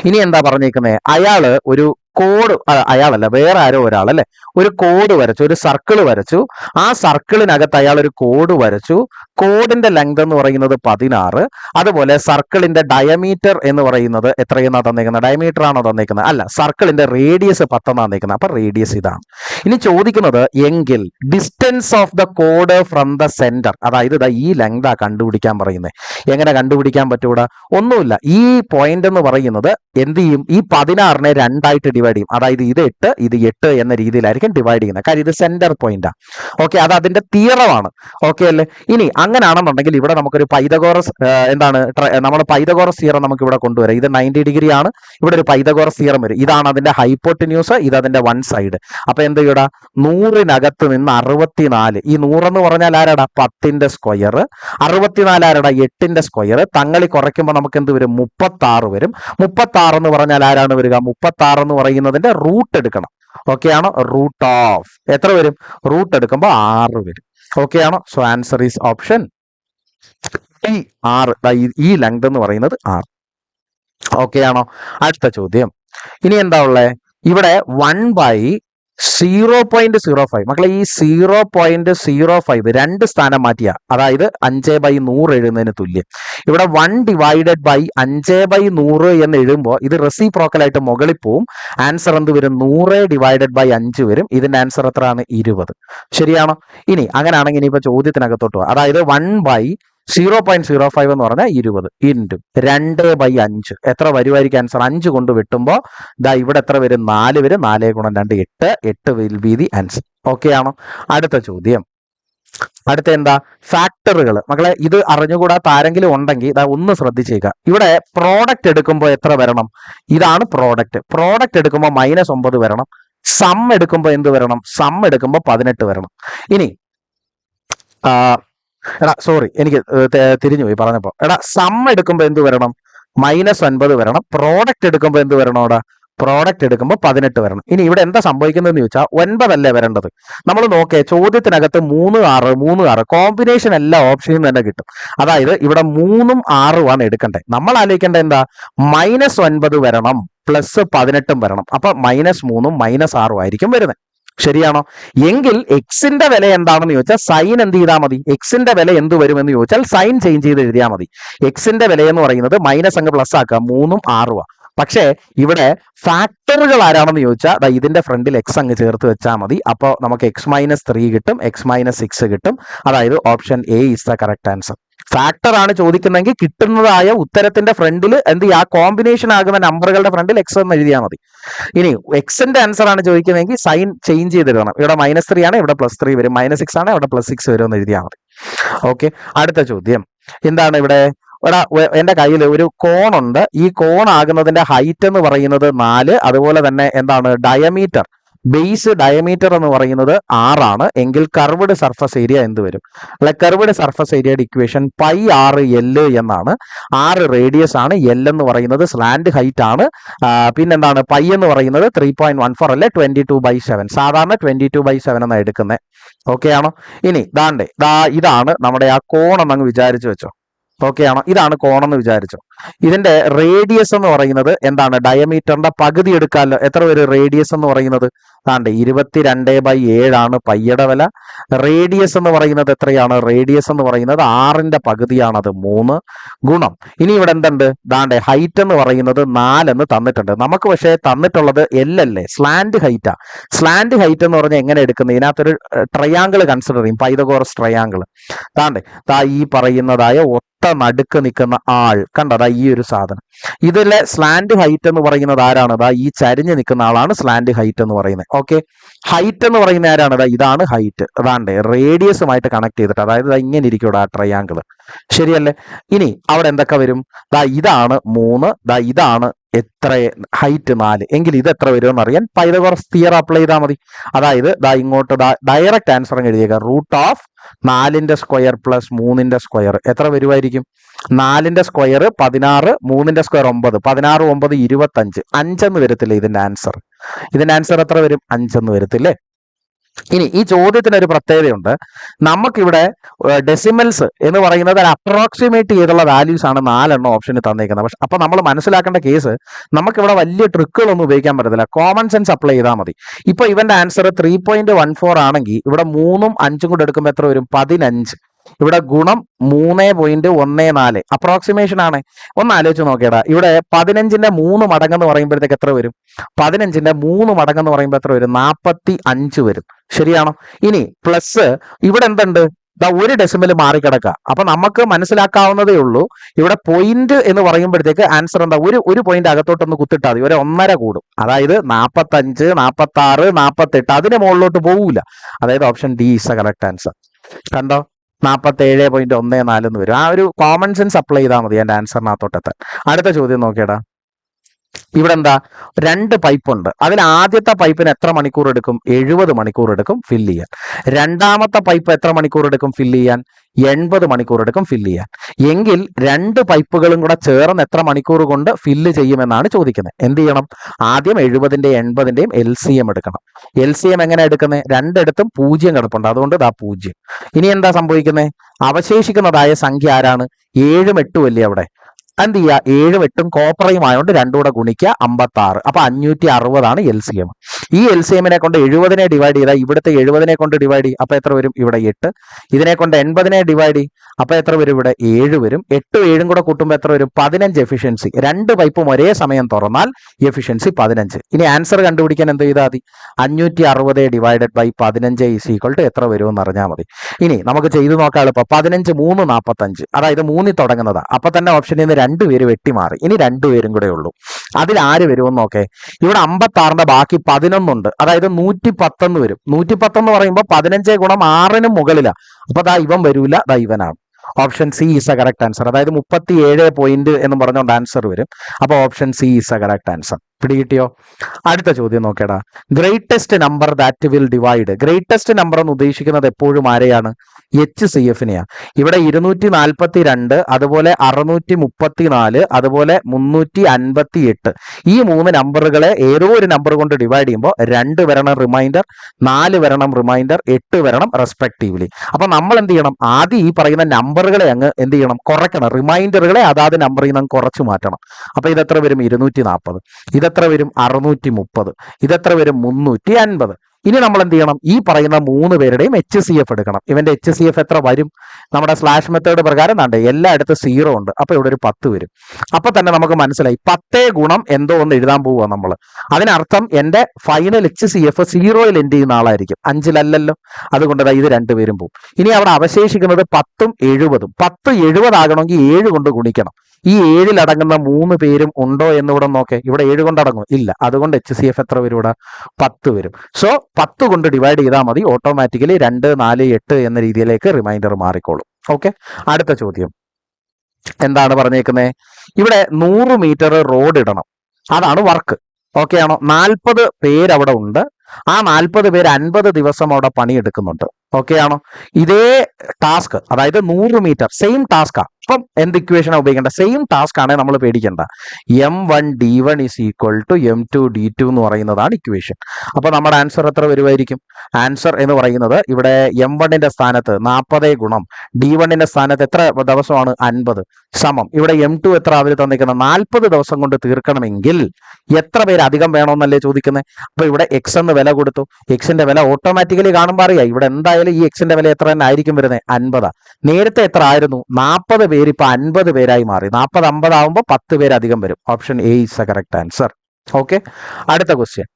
ഇനി എന്താ പറഞ്ഞേക്കുന്നത്? അയാള് ഒരു കോഡ്, അയാളല്ല വേറെ ആരോ ഒരാൾ അല്ലെ, ഒരു കോഡ് വരച്ചു, ഒരു സർക്കിൾ വരച്ചു. ആ സർക്കിളിനകത്ത് അയാൾ ഒരു കോഡ് വരച്ചു. കോഡിന്റെ ലെങ്ത് എന്ന് പറയുന്നത് 16. അതുപോലെ സർക്കിളിന്റെ ഡയമീറ്റർ എന്ന് പറയുന്നത് എത്രയെന്നാ തന്നേക്കുന്നത്? ഡയമീറ്റർ ആണോ തന്നേക്കുന്നത്? അല്ല, സർക്കിളിന്റെ റേഡിയസ് 10 എന്നാണ് തന്നേക്കുന്നത്. അപ്പൊ റേഡിയസ് ഇതാണ്. ഇനി ചോദിക്കുന്നത് എങ്കിൽ distance of the code from the centre, അതായത് ഈ ലെങ്താ കണ്ടുപിടിക്കാൻ പറയുന്നത്. എങ്ങനെ കണ്ടുപിടിക്കാൻ പറ്റൂടാ? ഒന്നുമില്ല. ഈ പോയിന്റ് എന്ന് പറയുന്നത് എന്ത് ചെയ്യും? ഈ 16നെ 2 ആയിട്ട് ഡിവൈഡ് ചെയ്യും. അതായത് ഇത് 8 ഇത് 8 എന്ന രീതിയിലായിരിക്കും ഡിവൈഡ് ചെയ്യുന്നത്. കാര്യം ഇത് സെന്റർ പോയിന്റാ. ഓക്കെ, അത് അതിന്റെ തിയറമാണ്. ഓക്കെ അല്ലേ? ഇനി അങ്ങനെയാണെന്നുണ്ടെങ്കിൽ ഇവിടെ നമുക്കൊരു പൈതഗോറസ് നമ്മൾ പൈതഗോറസ് തിയറം നമുക്ക് ഇവിടെ കൊണ്ടുവരാം. ഇത് 90 ഡിഗ്രി ആണ്. ഇവിടെ ഒരു പൈതഗോറസ് തിയറം വരും. ഇതാണ് അതിന്റെ ഹൈപ്പോട്ടിന്യൂസ്, ഇത് അതിന്റെ 1 സൈഡ്. അപ്പൊ എന്ത് ചെയ്യൂടാ? 100നകത്ത് നിന്ന് 64. ഈ 100 എന്ന് പറഞ്ഞാൽ ആരാടാ? 10ന്റെ സ്ക്വയർ. 64 ആരാടാ? 8ന്റെ സ്ക്വയർ. തങ്ങളി കുറയ്ക്കുമ്പോൾ നമുക്ക് എന്ത് വരും? 36 വരും. 36 എന്ന് പറഞ്ഞാൽ ആരാണ് വരിക? 36 എന്ന് പറയുന്നതിന്റെ റൂട്ട് എടുക്കണം. ഓക്കെ ആണോ? റൂട്ട് ഓഫ് എത്ര വരും? റൂട്ട് എടുക്കുമ്പോൾ 6 വരും. ഓക്കെ ആണോ? സോ ആൻസർ ഈസ് ഓപ്ഷൻ ഈ 6. ഈ ലെങ്ത് എന്ന് പറയുന്നത് 6. ഓക്കെ ആണോ? അടുത്ത ചോദ്യം. ഇനി എന്താ ഉള്ളത്? ഇവിടെ 1/, 0.05. മക്കളെ ഈ 0.05 രണ്ട് സ്ഥാനം മാറ്റിയ, അതായത് 5/100 എഴുതുന്നതിന് തുല്യം. ഇവിടെ 1 ഡിവൈഡഡ് ബൈ 5/100 എന്ന് എഴുതുമ്പോൾ ഇത് റെസിപ്രോക്കലായിട്ട് മുകളിൽ പോവും. ആൻസർ എന്ത് വരും? 100 ഡിവൈഡഡ് ബൈ 5 വരും. ഇതിന്റെ ആൻസർ എത്രയാണ്? 20. ശരിയാണോ? ഇനി അങ്ങനെയാണെങ്കിൽ ഇനിയിപ്പോ ചോദ്യത്തിനകത്തോട്ട് പോവാം. അതായത് 1/0.05 എന്ന് പറഞ്ഞാൽ 20 ഇൻറ്റു 2/5 എത്ര വരുമായിരിക്കും ആൻസർ? 5 കൊണ്ട് വെട്ടുമ്പോൾ ദാ ഇവിടെ എത്ര വരും? 4 വരും. 4 ഗുണം 2 8. 8 will be the answer. Okay ആണോ? അടുത്ത ചോദ്യം. അടുത്ത എന്താ? ഫാക്ടറുകൾ. മക്കളെ ഇത് അറിഞ്ഞുകൂടാത്ത ആരെങ്കിലും ഉണ്ടെങ്കിൽ ഇതാ ഒന്ന് ശ്രദ്ധിച്ചേക്കുക. ഇവിടെ പ്രോഡക്റ്റ് എടുക്കുമ്പോൾ എത്ര വരണം? ഇതാണ് പ്രോഡക്റ്റ്. പ്രോഡക്റ്റ് എടുക്കുമ്പോൾ -9 വരണം. സം എടുക്കുമ്പോൾ എന്ത് വരണം? സം എടുക്കുമ്പോൾ 18 വരണം. ഇനി എടാ സോറി, എനിക്ക് തിരിഞ്ഞുപോയി പറഞ്ഞപ്പോ. എടാ സം എടുക്കുമ്പോൾ എന്ത് വരണം? -9 വരണം. പ്രോഡക്റ്റ് എടുക്കുമ്പോൾ എന്ത് വരണം? അവിടെ പ്രോഡക്റ്റ് എടുക്കുമ്പോൾ 18 വരണം. ഇനി ഇവിടെ എന്താ സംഭവിക്കുന്നതെന്ന് ചോദിച്ചാൽ 9 അല്ലേ വരേണ്ടത്. നമ്മൾ നോക്കേ, ചോദ്യത്തിനകത്ത് 3 6 3 6 കോമ്പിനേഷൻ എല്ലാ ഓപ്ഷനിൽ തന്നെ കിട്ടും. അതായത് ഇവിടെ 3ഉം 6ഉം ആണ് എടുക്കണ്ടേ. നമ്മൾ ആലോചിക്കേണ്ടത് എന്താ? -9 വരണം, +18 വരണം. അപ്പൊ -3ഉം -6ഉം ആയിരിക്കും വരുന്നത്. ശരിയാണോ? എങ്കിൽ എക്സിന്റെ വില എന്താണെന്ന് ചോദിച്ചാൽ സൈൻ എന്ത് ചെയ്താൽ മതി? എക്സിന്റെ വില എന്ത് വരുമെന്ന് ചോദിച്ചാൽ സൈൻ ചേഞ്ച് ചെയ്ത് എഴുതിയാൽ മതി. എക്സിന്റെ വില എന്ന് പറയുന്നത് മൈനസ് അങ്ങ് പ്ലസ് ആക്കുക, 3ഉം 6ഉം. പക്ഷേ ഇവിടെ ഫാക്ടറുകൾ ആരാണെന്ന് ചോദിച്ചാൽ ഇതിന്റെ ഫ്രണ്ടിൽ എക്സ് അങ്ങ് ചേർത്ത് വെച്ചാൽ മതി. അപ്പോൾ നമുക്ക് x-3 കിട്ടും, x-6 കിട്ടും. അതായത് option A is the correct answer. Factor ആണ് ചോദിക്കുന്നെങ്കിൽ കിട്ടുന്നതായ ഉത്തരത്തിന്റെ ഫ്രണ്ടിൽ എന്ത് ചെയ്യുക? ആ കോമ്പിനേഷൻ ആകുന്ന നമ്പറുകളുടെ ഫ്രണ്ടിൽ എക്സ് എന്ന് എഴുതിയാൽ മതി. ഇനി എക്സിന്റെ ആൻസർ ആണ് ചോദിക്കുന്നതെങ്കിൽ സൈൻ ചേഞ്ച് ചെയ്ത് എഴുതണം. ഇവിടെ -3 ആണ്, ഇവിടെ +3 വരും. -6 ആണ്, ഇവിടെ +6 വരും എന്ന് എഴുതിയാൽ മതി. ഓക്കെ, അടുത്ത ചോദ്യം എന്താണ്? ഇവിടെ എന്റെ കയ്യിൽ ഒരു കോണുണ്ട്. ഈ കോൺ ആകുന്നതിന്റെ ഹൈറ്റ് എന്ന് പറയുന്നത് 4. അതുപോലെ തന്നെ എന്താണ്? ഡയമീറ്റർ, ബേസ് ഡയമീറ്റർ എന്ന് പറയുന്നത് 6 ആണ്. എങ്കിൽ കർവ്ഡ് സർഫസ് ഏരിയ എന്ത് വരും? അല്ലെ, കർവ്ഡ് സർഫസ് ഏരിയയുടെ ഇക്വേഷൻ πr(L) എന്നാണ്. 6 റേഡിയസ് ആണ്, L എന്ന് പറയുന്നത് സ്ലാൻഡ് ഹൈറ്റ് ആണ്. പിന്നെന്താണ്? പൈ എന്ന് പറയുന്നത് 3.14 അല്ലെ, 22/7. സാധാരണ 22/7 എന്നാണ് എടുക്കുന്നത്. ഓക്കെ ആണോ? ഇനി ഇതാണ് നമ്മുടെ ആ കോണെന്നങ്ങ് വിചാരിച്ചു വെച്ചോ. ഓക്കെ ആണോ? ഇതാണ് കോണെന്ന് വിചാരിച്ചോ. ഇതിന്റെ റേഡിയസ് എന്ന് പറയുന്നത് എന്താണ്? ഡയമീറ്ററിന്റെ പകുതി എടുക്കാമല്ലോ. എത്ര വരും റേഡിയസ് എന്ന് പറയുന്നത്? 22/7 ആണ് പയ്യുടെ വില. റേഡിയസ് എന്ന് പറയുന്നത് എത്രയാണ്? റേഡിയസ് എന്ന് പറയുന്നത് 6ന്റെ പകുതിയാണ്, അത് 3 ഗുണം. ഇനി ഇവിടെ എന്തുണ്ട്? ഹൈറ്റ് എന്ന് പറയുന്നത് 4 എന്ന് തന്നിട്ടുണ്ട്. നമുക്ക് പക്ഷേ തന്നിട്ടുള്ളത് L അല്ലേ, സ്ലാൻഡ് ഹൈറ്റാ. സ്ലാൻഡ് ഹൈറ്റ് എന്ന് പറഞ്ഞാൽ എങ്ങനെ എടുക്കുന്നത്? ഇതിനകത്തൊരു ട്രയാങ്കിൾ കൺസിഡർ ചെയ്യും, പൈതഗോറസ് ട്രയാങ്കിൾ. ഈ പറയുന്നതായ നടുക്ക് നിൽക്കുന്ന ആൾ കണ്ടതാ, ഈ ഒരു സാധനം. ഇതിലെ സ്ലാൻഡ് ഹൈറ്റ് എന്ന് പറയുന്നത് ആരാണ്? ഈ ചരിഞ്ഞ് നിൽക്കുന്ന ആളാണ് സ്ലാൻഡ് ഹൈറ്റ് എന്ന് പറയുന്നത്. ഓക്കെ, ഹൈറ്റ് എന്ന് പറയുന്ന ആരാണ്? ഇതാണ് ഹൈറ്റ്. റേഡിയസുമായിട്ട് കണക്ട് ചെയ്തിട്ട്, അതായത് ഇങ്ങനെ ഇരിക്കും ആ ട്രയാങ്കിൾ. ശരിയല്ലേ? ഇനി അവിടെ എന്തൊക്കെ വരും? ഇതാണ് 3, ഇതാണ് എത്ര ഹൈറ്റ് 4. എങ്കിൽ ഇത് എത്ര വരുമെന്ന് അറിയാൻ പൈതഗോറസ് തിയറം അപ്ലൈ ചെയ്താൽ മതി. അതായത് ഇങ്ങോട്ട് ഡയറക്റ്റ് ആൻസർ എഴുതിയേക്കാം. √4ന്റെ സ്ക്വയർ + 3ന്റെ സ്ക്വയർ എത്ര വരുമായിരിക്കും? 4ന്റെ സ്ക്വയർ 16, 3ന്റെ സ്ക്വയർ 9. 16 9 25. 5 എന്ന് വരത്തില്ലേ ഇതിന്റെ ആൻസർ? ഇതിന്റെ ആൻസർ എത്ര വരും? 5 എന്ന് വരത്തില്ലേ? ഇനി ഈ ചോദ്യത്തിന് ഒരു പ്രത്യേകതയുണ്ട്. നമുക്കിവിടെ ഡെസിമൽസ് എന്ന് പറയുന്നത് അപ്രോക്സിമേറ്റ് ചെയ്തുള്ള വാല്യൂസ് ആണ് 4 ഓപ്ഷന് തന്നേക്കുന്നത്. പക്ഷെ അപ്പൊ നമ്മൾ മനസ്സിലാക്കേണ്ട കേസ്, നമുക്കിവിടെ വലിയ ട്രിക്കുകളൊന്നും ഉപയോഗിക്കാൻ പറ്റത്തില്ല. കോമൺ സെൻസ് അപ്ലൈ ചെയ്താൽ മതി. ഇപ്പൊ ഇവന്റെ ആൻസർ 3.14 ആണെങ്കിൽ ഇവിടെ 3ഉം 5ഉം കൂടെ എടുക്കുമ്പോൾ എത്ര വരും? 15. ഇവിടെ ഗുണം 3.14 അപ്രോക്സിമേഷൻ ആണ്. ഒന്ന് ആലോചിച്ച് നോക്കിയടാ, ഇവിടെ 15ന്റെ 3 മടങ്ങെന്ന് പറയുമ്പോഴത്തേക്ക് എത്ര വരും? 15ന്റെ 3 മടങ്ങെന്ന് പറയുമ്പോൾ എത്ര വരും? 45 വരും. ശരിയാണോ? ഇനി പ്ലസ് ഇവിടെ എന്തുണ്ട്? ഒരു ഡെസിമൽ മാറിക്കിടക്കുക. അപ്പൊ നമുക്ക് മനസ്സിലാക്കാവുന്നതേ ഉള്ളൂ. ഇവിടെ പോയിന്റ് എന്ന് പറയുമ്പോഴത്തേക്ക് ആൻസർ എന്താ? ഒരു പോയിന്റ് അകത്തോട്ടൊന്ന് കുത്തിട്ടാൽ മതി, 1.5 കൂടും. അതായത് 45 46 48 അതിന് മുകളിലോട്ട് പോകൂല. അതായത് option D is the correct answer. കണ്ടോ? 47.14 എന്ന് വരും. ആ ഒരു കോമൺ സെൻസ് അപ്ലൈ ചെയ്താൽ മതി എന്റെ ആൻസറിനകത്തോട്ടെത്താൻ. അടുത്ത ചോദ്യം നോക്കിയടാ. ഇവിടെ എന്താ? 2 പൈപ്പ് ഉണ്ട്. അതിൽ ആദ്യത്തെ പൈപ്പിന് എത്ര മണിക്കൂർ എടുക്കും? 70 മണിക്കൂർ എടുക്കും ഫില്ല് ചെയ്യാൻ. രണ്ടാമത്തെ പൈപ്പ് എത്ര മണിക്കൂർ എടുക്കും ഫില്ല് ചെയ്യാൻ? 80 മണിക്കൂർ എടുക്കും ഫില്ല് ചെയ്യാൻ. എങ്കിൽ 2 പൈപ്പുകളും കൂടെ ചേർന്ന് എത്ര മണിക്കൂർ കൊണ്ട് ഫില്ല് ചെയ്യുമെന്നാണ് ചോദിക്കുന്നത്. എന്ത് ചെയ്യണം? ആദ്യം 70ന്റെയും 80ന്റെയും LCM എടുക്കണം. LCM എങ്ങനെ എടുക്കുന്നത്? രണ്ടിടത്തും 0 കിടപ്പുണ്ട്, അതുകൊണ്ട് 0. ഇനി എന്താ സംഭവിക്കുന്നത്? അവശേഷിക്കുന്നതായ സംഖ്യ ആരാണ്? 7ഉം 8ഉം അല്ലേ അവിടെ? എന്ത് ചെയ്യുക, 7 8 കോപ്പറയും ആയതുകൊണ്ട് രണ്ടും കൂടെ ഗുണിക്കുക 56. അപ്പൊ 560 LCM. ഈ LCMനെ കൊണ്ട് 70 ഡിവൈഡ് ചെയ്താൽ ഇവിടുത്തെ 70 കൊണ്ട് ഡിവൈഡ് ചെയ്യും. അപ്പൊ എത്ര വരും? ഇവിടെ 8. ഇതിനെ കൊണ്ട് 80 ഡിവൈഡ് ചെയ്യും. അപ്പൊ എത്ര വരും? ഇവിടെ 7 വരും. 8 7 കൂടെ കൂട്ടുമ്പോൾ എത്ര വരും? 15 എഫിഷ്യൻസി. രണ്ട് പൈപ്പും ഒരേ സമയം തുറന്നാൽ എഫിഷ്യൻസി 15. ഇനി ആൻസർ കണ്ടുപിടിക്കാൻ എന്ത് ചെയ്താൽ മതി? 560 divided by 15 is equal to എത്ര വരുമെന്ന് അറിഞ്ഞാൽ മതി. ഇനി നമുക്ക് ചെയ്ത് നോക്കാം എളുപ്പം. 15 3 45, അതായത് 3 തുടങ്ങുന്നതാ. അപ്പൊ തന്നെ ഓപ്ഷനിൽ നിന്ന് 2 പേര് വെട്ടിമാറി. ഇനി 2 പേരും കൂടെ ഉള്ളൂ. അതിൽ ആര് വരുമെന്ന് നോക്കേ. ഇവിടെ 56ന്റെ ബാക്കി 11 ഉണ്ട്, അതായത് 110 വരും. 110 എന്ന് പറയുമ്പോൾ 15 ഗുണം 6 മുകളിലാ. അപ്പൊ ദാ ഇവൻ വരൂല, ദാ ഇവനാണ്. Option C is a correct answer. അതായത് 37 പോയിന്റ് എന്ന് പറഞ്ഞുകൊണ്ട് ആൻസർ വരും. അപ്പൊ option C is a correct answer. പിടികിട്ടിയോ? അടുത്ത ചോദ്യം നോക്കേടാ. Greatest number that will divide. Greatest number എന്ന് ഉദ്ദേശിക്കുന്നത് എപ്പോഴും ആരെയാണ്? HCFനെയാ. ഇവിടെ 242, അതുപോലെ 634, അതുപോലെ 358, ഈ 3 നമ്പറുകളെ ഏതോ ഒരു നമ്പർ കൊണ്ട് ഡിവൈഡ് ചെയ്യുമ്പോൾ 2 വരണം റിമൈൻഡർ, 4 വരണം റിമൈൻഡർ, 8 വരണം റെസ്പെക്റ്റീവ്ലി. അപ്പൊ നമ്മൾ എന്ത് ചെയ്യണം? ആദ്യം ഈ പറയുന്ന നമ്പറുകളെ അങ്ങ് എന്ത് ചെയ്യണം? കുറയ്ക്കണം. റിമൈൻഡറുകളെ അതാത് നമ്പറിൽ നിന്ന് കുറച്ച് മാറ്റണം. അപ്പൊ ഇതെത്ര വരും? 240. ഇതെത്ര വരും? 630. ഇതെത്ര വരും? 350. ഇനി നമ്മൾ എന്ത് ചെയ്യണം? ഈ പറയുന്ന 3 പേരുടെയും HCF എടുക്കണം. ഇവന്റെ HCF എത്ര വരും? നമ്മുടെ സ്ലാഷ് മെത്തേഡ് പ്രകാരം കണ്ടേ എല്ലായിടത്തും 0 ഉണ്ട്. അപ്പൊ ഇവിടെ ഒരു 10 വരും. അപ്പൊ തന്നെ നമുക്ക് മനസ്സിലായി 10 ഗുണം എന്തോ ഒന്ന് എഴുതാൻ പോവുക നമ്മൾ. അതിനർത്ഥം എന്റെ ഫൈനൽ HCF 0യിൽ എൻഡ് ചെയ്യുന്ന ആളായിരിക്കും, 5ലല്ലല്ലോ. അതുകൊണ്ട് ഇത് 2 പേരും പോകും. ഇനി അവിടെ അവശേഷിക്കുന്നത് 10ഉം 70ഉം. 10 70 ആകണമെങ്കിൽ 7 കൊണ്ട് ഗുണിക്കണം. ഈ 7ൽ അടങ്ങുന്ന 3 പേരും ഉണ്ടോ എന്ന് ഇവിടെ നോക്കേ. ഇവിടെ 7 കൊണ്ട് അടങ്ങും? ഇല്ല. അതുകൊണ്ട് HCF എത്ര വരും? ഇവിടെ 10 വരും. സോ 10 കൊണ്ട് ഡിവൈഡ് ചെയ്താൽ മതി. ഓട്ടോമാറ്റിക്കലി 2 4 8 എന്ന രീതിയിലേക്ക് റിമൈൻഡർ മാറിക്കോളും. ഓക്കെ, അടുത്ത ചോദ്യം എന്താണ് പറഞ്ഞേക്കുന്നത്? ഇവിടെ 100 മീറ്റർ റോഡ് ഇടണം, അതാണ് വർക്ക്. ഓക്കെ ആണോ? 40 പേര് അവിടെ ഉണ്ട്. ആ 40 പേര് 50 ദിവസം അവിടെ പണിയെടുക്കുന്നുണ്ട്. ഓക്കെ ആണോ? ഇതേ ടാസ്ക്, അതായത് 100 മീറ്റർ സെയിം ടാസ്കാ. അപ്പം എന്ത് ഇക്വേഷനാണ് ഉപയോഗിക്കേണ്ട? സെയിം ടാസ്ക് ആണെങ്കിൽ നമ്മൾ പേടിക്കേണ്ട. M1D1 is equal to M2D2 എന്ന് പറയുന്നതാണ് ഇക്വേഷൻ. അപ്പൊ നമ്മുടെ ആൻസർ എത്ര വരുമായിരിക്കും? ആൻസർ എന്ന് പറയുന്നത് ഇവിടെ M1ന്റെ സ്ഥാനത്ത് 40 ഗുണം D1ന്റെ സ്ഥാനത്ത് എത്ര ദിവസമാണ്? 50 സമം. ഇവിടെ M2 എത്ര അവർ തന്നിരിക്കുന്നത്? 40 ദിവസം കൊണ്ട് തീർക്കണമെങ്കിൽ എത്ര പേര് അധികം വേണമെന്നല്ലേ ചോദിക്കുന്നത്. അപ്പൊ ഇവിടെ X എന്ന് വില കൊടുത്തു. Xന്റെ വില ഓട്ടോമാറ്റിക്കലി കാണുമ്പോൾ അറിയാം. ഇവിടെ എന്തായാലും ഈ Xന്റെ വില എത്ര തന്നെ ആയിരിക്കും വരുന്നത്? 50. നേരത്തെ എത്ര ആയിരുന്നു? 40 പേര് ഇപ്പൊ 50 പേരായി മാറി. 40 50 ആവുമ്പോൾ 10 പേര് അധികം വരും. Option A is A correct answer. Okay, അടുത്ത ക്വസ്റ്റ്യൻ.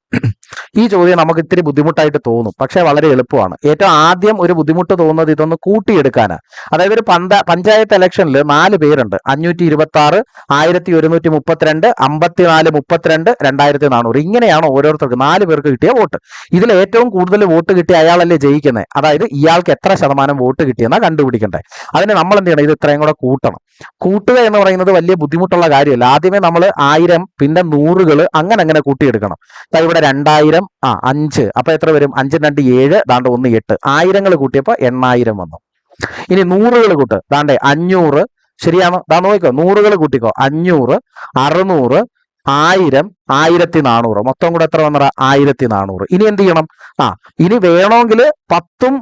ഈ ചോദ്യം നമുക്ക് ഇത്തിരി ബുദ്ധിമുട്ടായിട്ട് തോന്നും, പക്ഷെ വളരെ എളുപ്പമാണ്. ഏറ്റവും ആദ്യം ഒരു ബുദ്ധിമുട്ട് തോന്നുന്നത് ഇതൊന്ന് കൂട്ടിയെടുക്കാനാണ്. അതായത് ഒരു പഞ്ചായത്ത് ഇലക്ഷനിൽ 4 പേരുണ്ട്. 526, 1132, 54 32, 2400. ഇങ്ങനെയാണ് ഓരോരുത്തർക്ക് 4 പേർക്ക് കിട്ടിയ വോട്ട്. ഇതിൽ ഏറ്റവും കൂടുതൽ വോട്ട് കിട്ടിയ അയാളല്ലേ ജയിക്കുന്നത്. അതായത് ഇയാൾക്ക് എത്ര ശതമാനം വോട്ട് കിട്ടിയെന്നാ കണ്ടുപിടിക്കണ്ടേ. അതിന് നമ്മൾ എന്ത് ചെയ്യണം? ഇത് ഇത്രയും കൂടെ കൂട്ടണം. കൂട്ടുക എന്ന് പറയുന്നത് വലിയ ബുദ്ധിമുട്ടുള്ള കാര്യമല്ല. ആദ്യമേ നമ്മൾ 1000, പിന്നെ 100കൾ അങ്ങനെ കൂട്ടിയെടുക്കണം. ഇവിടെ 2000, 5, അപ്പൊ എത്ര വരും? 5 2 7, ദാണ്ട് 1 8. 1000കൾ കൂട്ടിയപ്പോ 8000 വന്നു. ഇനി 100കൾ കൂട്ട്. ദാണ്ടേ 500, ശരിയാണോ? ദാ നോക്കിക്കോ, 100കൾ കൂട്ടിക്കോ. 500, 600, 1000, 1400. മൊത്തം കൂടെ എത്ര വന്നറ? 1400. ഇനി എന്ത് ചെയ്യണം? ഇനി വേണമെങ്കിൽ 10ഉം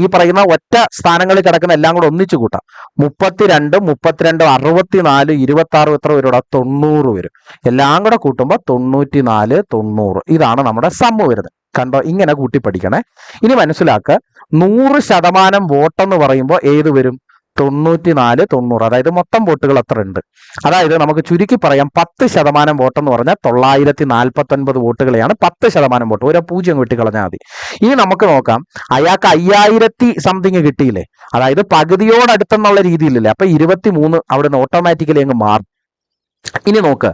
ഈ പറയുന്ന ഒറ്റ സ്ഥാനങ്ങളിൽ കിടക്കുന്ന എല്ലാം കൂടെ ഒന്നിച്ചു കൂട്ടാം. 32, 64, 26 എത്ര വരും? 90 വരും. എല്ലാം കൂടെ കൂട്ടുമ്പോൾ 94, 90. ഇതാണ് നമ്മുടെ സമ്മ് വരുന്നത്. കണ്ടോ? ഇങ്ങനെ കൂട്ടി പഠിക്കണേ. ഇനി മനസ്സിലാക്കുക, 100% വോട്ടെന്ന് പറയുമ്പോൾ ഏത് വരും? 94, 90. അതായത് മൊത്തം വോട്ടുകൾ എത്ര ഉണ്ട്? അതായത് നമുക്ക് ചുരുക്കി പറയാം, 10% വോട്ടെന്ന് പറഞ്ഞാൽ 949 വോട്ടുകളെയാണ് 10% വോട്ട്. ഒരു 0 വെട്ടിക്കളഞ്ഞാൽ മതി. ഇനി നമുക്ക് നോക്കാം, അയാൾക്ക് 5000 സംതിങ് കിട്ടിയില്ലേ? അതായത് പകുതിയോടടുത്തെന്നുള്ള രീതിയിലില്ലേ? അപ്പൊ 23 അവിടുന്ന് ഓട്ടോമാറ്റിക്കലി അങ്ങ് മാറും. ഇനി നോക്ക്,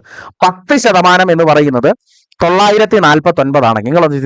10% എന്ന് പറയുന്നത് 949 ആണെങ്കിൽ നിങ്ങളൊന്ന്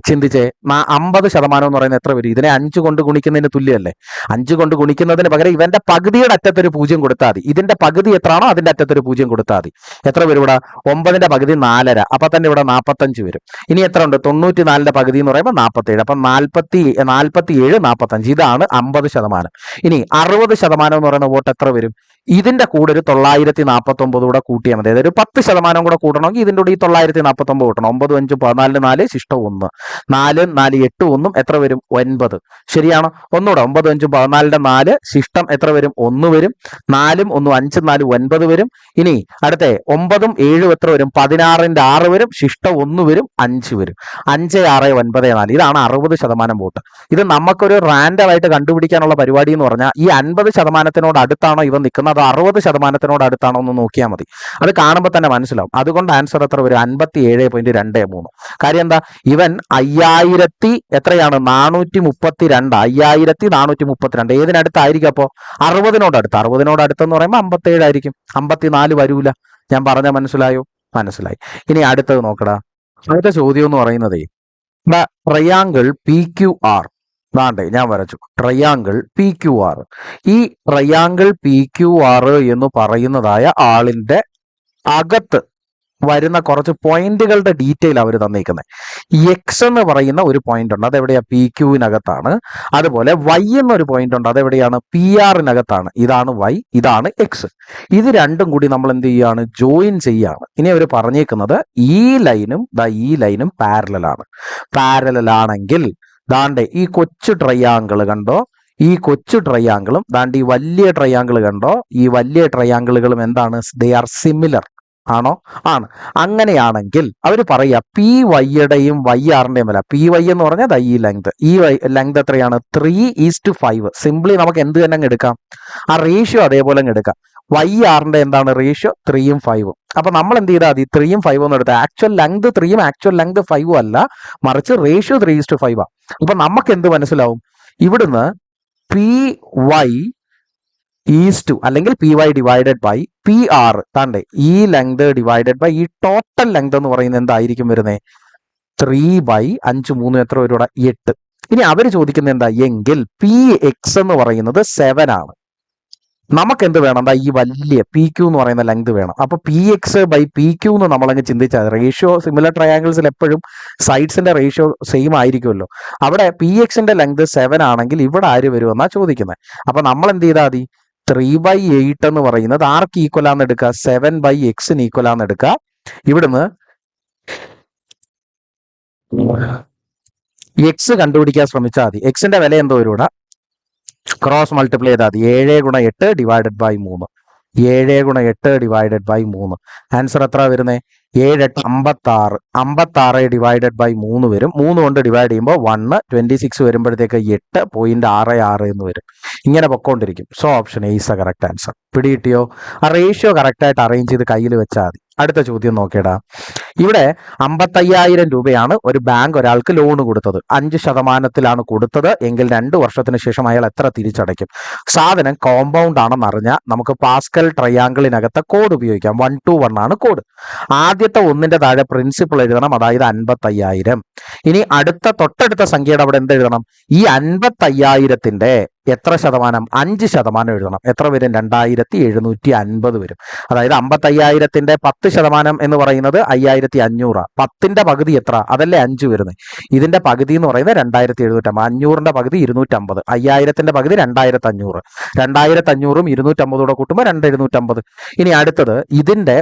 ചിന്തിച്ചേ, 50% എന്ന് പറയുന്നത് എത്ര വരും? ഇതിനെ 5 കൊണ്ട് ഗുണിക്കുന്നതിന് തുല്യമല്ലേ? 5 കൊണ്ട് ഗുണിക്കുന്നതിന് പകരം ഇവന്റെ പകുതിയുടെ അറ്റത്തൊരു 0 കൊടുത്താൽ മതി. ഇതിന്റെ പകുതി എത്രയാണോ അതിന്റെ അറ്റത്തൊരു 0 കൊടുത്താൽ മതി. എത്ര വരും ഇവിടെ? 9ന്റെ പകുതി 4.5. അപ്പൊ തന്നെ ഇവിടെ 45 വരും. ഇനി എത്ര ഉണ്ട്? 94ന്റെ പകുതി എന്ന് പറയുമ്പോൾ 47. അപ്പൊ 47, 45. ഇതാണ് 50%. ഇനി 60% എന്ന് പറയുന്ന വോട്ട് എത്ര വരും? ഇതിന്റെ കൂടെ ഒരു 949 കൂടെ കൂട്ടിയാൽ മതി. അതായത് ഒരു 10% കൂടെ കൂട്ടണമെങ്കിൽ ഇതിന്റെ കൂടെ ഈ 949 കൂട്ടണം. 9 5 14 4 ശിഷ്ടം 1 4 4 8 1 എത്ര വരും? 9. ശരിയാണോ? ഒന്നുകൂടെ 9 5 14 4 ശിഷ്ടം എത്ര വരും? 1 വരും. 4 1 5 4 9 വരും. ഇനി അടുത്ത 9 7 എത്ര വരും? 16ന്റെ 6 വരും. ശിഷ്ടം 1 വരും. 5 വരും. 5 6 9 4 ഇതാണ് 60% വോട്ട്. ഇത് നമുക്കൊരു റാൻഡം ആയിട്ട് കണ്ടുപിടിക്കാനുള്ള പരിപാടി എന്ന് പറഞ്ഞാൽ ഈ 50%-നോട് അടുത്താണോ ഇവ നിൽക്കുന്നത്, അത് 60%-നോട് അടുത്താണോ എന്ന് നോക്കിയാൽ മതി. അത് കാണുമ്പോൾ തന്നെ മനസ്സിലാവും. അതുകൊണ്ട് ആൻസർ എത്ര വരും? 57.23. കാര്യം എന്താ? ഇവൻ 5000 എത്രയാണ്? 432. 5432 ഏതിനടുത്തായിരിക്കും? അപ്പോൾ 60-നോട് അടുത്ത്. 60-നോട് അടുത്തെന്ന് പറയുമ്പോൾ 57 ആയിരിക്കും. 54 വരൂല. ഞാൻ പറഞ്ഞ മനസ്സിലായോ? മനസ്സിലായി. ഇനി അടുത്തത് നോക്കടാ. അടുത്ത ചോദ്യം എന്ന് പറയുന്നതേ ട്രയാങ്കിൾ PQR. വേണ്ടേ, ഞാൻ വരച്ചു ട്രയാങ്കിൾ PQR. ഈ ട്രയാങ്കിൾ PQR എന്ന് പറയുന്നതായ ആളിന്റെ അകത്ത് വരുന്ന കുറച്ച് പോയിന്റുകളുടെ ഡീറ്റെയിൽ അവർ തന്നിരിക്കുന്നത്. എക്സ് എന്ന് പറയുന്ന ഒരു പോയിന്റ് ഉണ്ട്, അതെവിടെയാ? PQവിനകത്താണ്. അതുപോലെ വൈ എന്നൊരു പോയിന്റ് ഉണ്ട്, അതെവിടെയാണ്? PRനകത്താണ്. ഇതാണ് വൈ, ഇതാണ് എക്സ്. ഇത് രണ്ടും കൂടി നമ്മൾ എന്ത് ചെയ്യാണ്? ജോയിൻ ചെയ്യാണ്. ഇനി അവർ പറഞ്ഞേക്കുന്നത് ഈ ലൈനും ഈ ലൈനും പാരലലാണ്. പാരലലാണെങ്കിൽ ദാണ്ടെ ഈ കൊച്ചു ട്രയാങ്കിൾ കണ്ടോ? ഈ കൊച്ചു ട്രയാങ്കിളും ദാണ്ട് ഈ വലിയ ട്രയാങ്കിൾ കണ്ടോ? ഈ വലിയ ട്രയാങ്കിളുകളും എന്താണ്? They are similar. ആണോ? ആണ്. അങ്ങനെയാണെങ്കിൽ അവർ പറയാ PYയുടെയും YRന്റെയും വില. PY എന്ന് പറഞ്ഞാൽ ഈ ലെങ്ത്. ഈ ലെങ്ത് എത്രയാണ്? 3:5. സിംപ്ലി നമുക്ക് എന്ത് തന്നെ എടുക്കാം, ആ റേഷ്യോ അതേപോലെ എടുക്കാം. YRന്റെ എന്താണ് റേഷ്യോ? 3ഉം 5ഉം. അപ്പൊ നമ്മൾ എന്ത് ചെയ്താൽ മതി? 3ഉം 5ഉം എന്ന് എടുത്താൽ ആക്ച്വൽ ലെങ്ത് 3ഉം ആക്ച്വൽ ലെങ്ത് 5ഉം അല്ല, മറിച്ച് റേഷ്യോ 3:5 ആണ്. അപ്പൊ നമുക്ക് എന്ത് മനസ്സിലാവും? ഇവിടുന്ന് PY അല്ലെങ്കിൽ PY ഡിവൈഡഡ് ബൈ PR താണ്ടേ ഈ ലെങ്ത് ഡിവൈഡഡ് ബൈ ഈ ടോട്ടൽ ലെങ്ത് എന്ന് പറയുന്നത് എന്തായിരിക്കും വരുന്നത്? 3/5 3 എത്ര വരും? 8. ഇനി അവർ ചോദിക്കുന്നത് എന്താ? എങ്കിൽ PX എന്ന് പറയുന്നത് 7 ആണ്. നമുക്ക് എന്ത് വേണം? എന്താ? ഈ വലിയ PQ എന്ന് പറയുന്ന ലെങ്ത് വേണം. അപ്പൊ PX/PQ എന്ന് നമ്മളങ്ങ് ചിന്തിച്ചാൽ റേഷ്യോ സിമിലർ ട്രയാങ്കിൾസിൽ എപ്പോഴും സൈഡ്സിന്റെ റേഷ്യോ സെയിം ആയിരിക്കുമല്ലോ. അവിടെ PXന്റെ ലെങ്ത് 7 ആണെങ്കിൽ ഇവിടെ ആര് വരുമെന്നാ ചോദിക്കുന്നത്. അപ്പൊ നമ്മൾ എന്ത് ചെയ്താൽ മതി? 3/8 എന്ന് പറയുന്നത് ആർക്ക് ഈക്വലാന്ന് എടുക്കുക? 7/Xന് ഈക്വലാന്ന് എടുക്കുക. ഇവിടുന്ന് എക്സ് കണ്ടുപിടിക്കാൻ ശ്രമിച്ചാൽ മതി. എക്സിന്റെ വില എന്തോ വരും? ഇവിടെ ക്രോസ് മൾട്ടിപ്ലൈ ചെയ്താൽ മതി. 7 × 8 divided by 3. 7 × 8 divided by 3. Answer എത്ര വരുന്നത്? 7 8 56. 56 ഡിവൈഡഡ് ബൈ 3 വരും. 3 കൊണ്ട് ഡിവൈഡ് ചെയ്യുമ്പോൾ 1 26 വരുമ്പോഴത്തേക്ക് 8.66 എന്ന് വരും. ഇങ്ങനെ പൊക്കോണ്ടിരിക്കും. So option A is a correct answer. പിടികിട്ടിയോ? ആ റേഷ്യോ കറക്റ്റായിട്ട് അറേഞ്ച് ചെയ്ത് കയ്യിൽ വെച്ചാൽ മതി. അടുത്ത ചോദ്യം നോക്കിയടാ. ഇവിടെ 55,000 രൂപയാണ് ഒരു ബാങ്ക് ഒരാൾക്ക് ലോൺ കൊടുത്തത്. 5% കൊടുത്തത് എങ്കിൽ 2 വർഷത്തിന് ശേഷം അയാൾ എത്ര തിരിച്ചടയ്ക്കും? സാധനം കോമ്പൗണ്ട് ആണെന്ന് അറിഞ്ഞാൽ നമുക്ക് പാസ്കൽ ട്രയാങ്കിളിനകത്ത് കോഡ് ഉപയോഗിക്കാം. 1 to 1 ആണ് കോഡ്. ആദ്യത്തെ 1ന്റെ താഴെ പ്രിൻസിപ്പൾ എഴുതണം, അതായത് 55,000. ഇനി തൊട്ടടുത്ത സംഖ്യയുടെ അവിടെ എന്ത് എഴുതണം? ഈ 55,000ത്തിന്റെ എത്ര ശതമാനം? 5% എഴുതണം. എത്ര വരും? 2750 വരും. അതായത് 55,000ന്റെ 10% എന്ന് പറയുന്നത് 5500. 10ന്റെ പകുതി എത്ര? അതല്ലേ 5 വരുന്നത്. ഇതിന്റെ പകുതി എന്ന് പറയുന്നത് 2750. 500ന്റെ പകുതി 250. 5000ത്തിന്റെ പകുതി 2500. 2500ഉം 250 കൂട്ടുമ്പോൾ 2750. ഇനി അടുത്തത് ഇതിന്റെ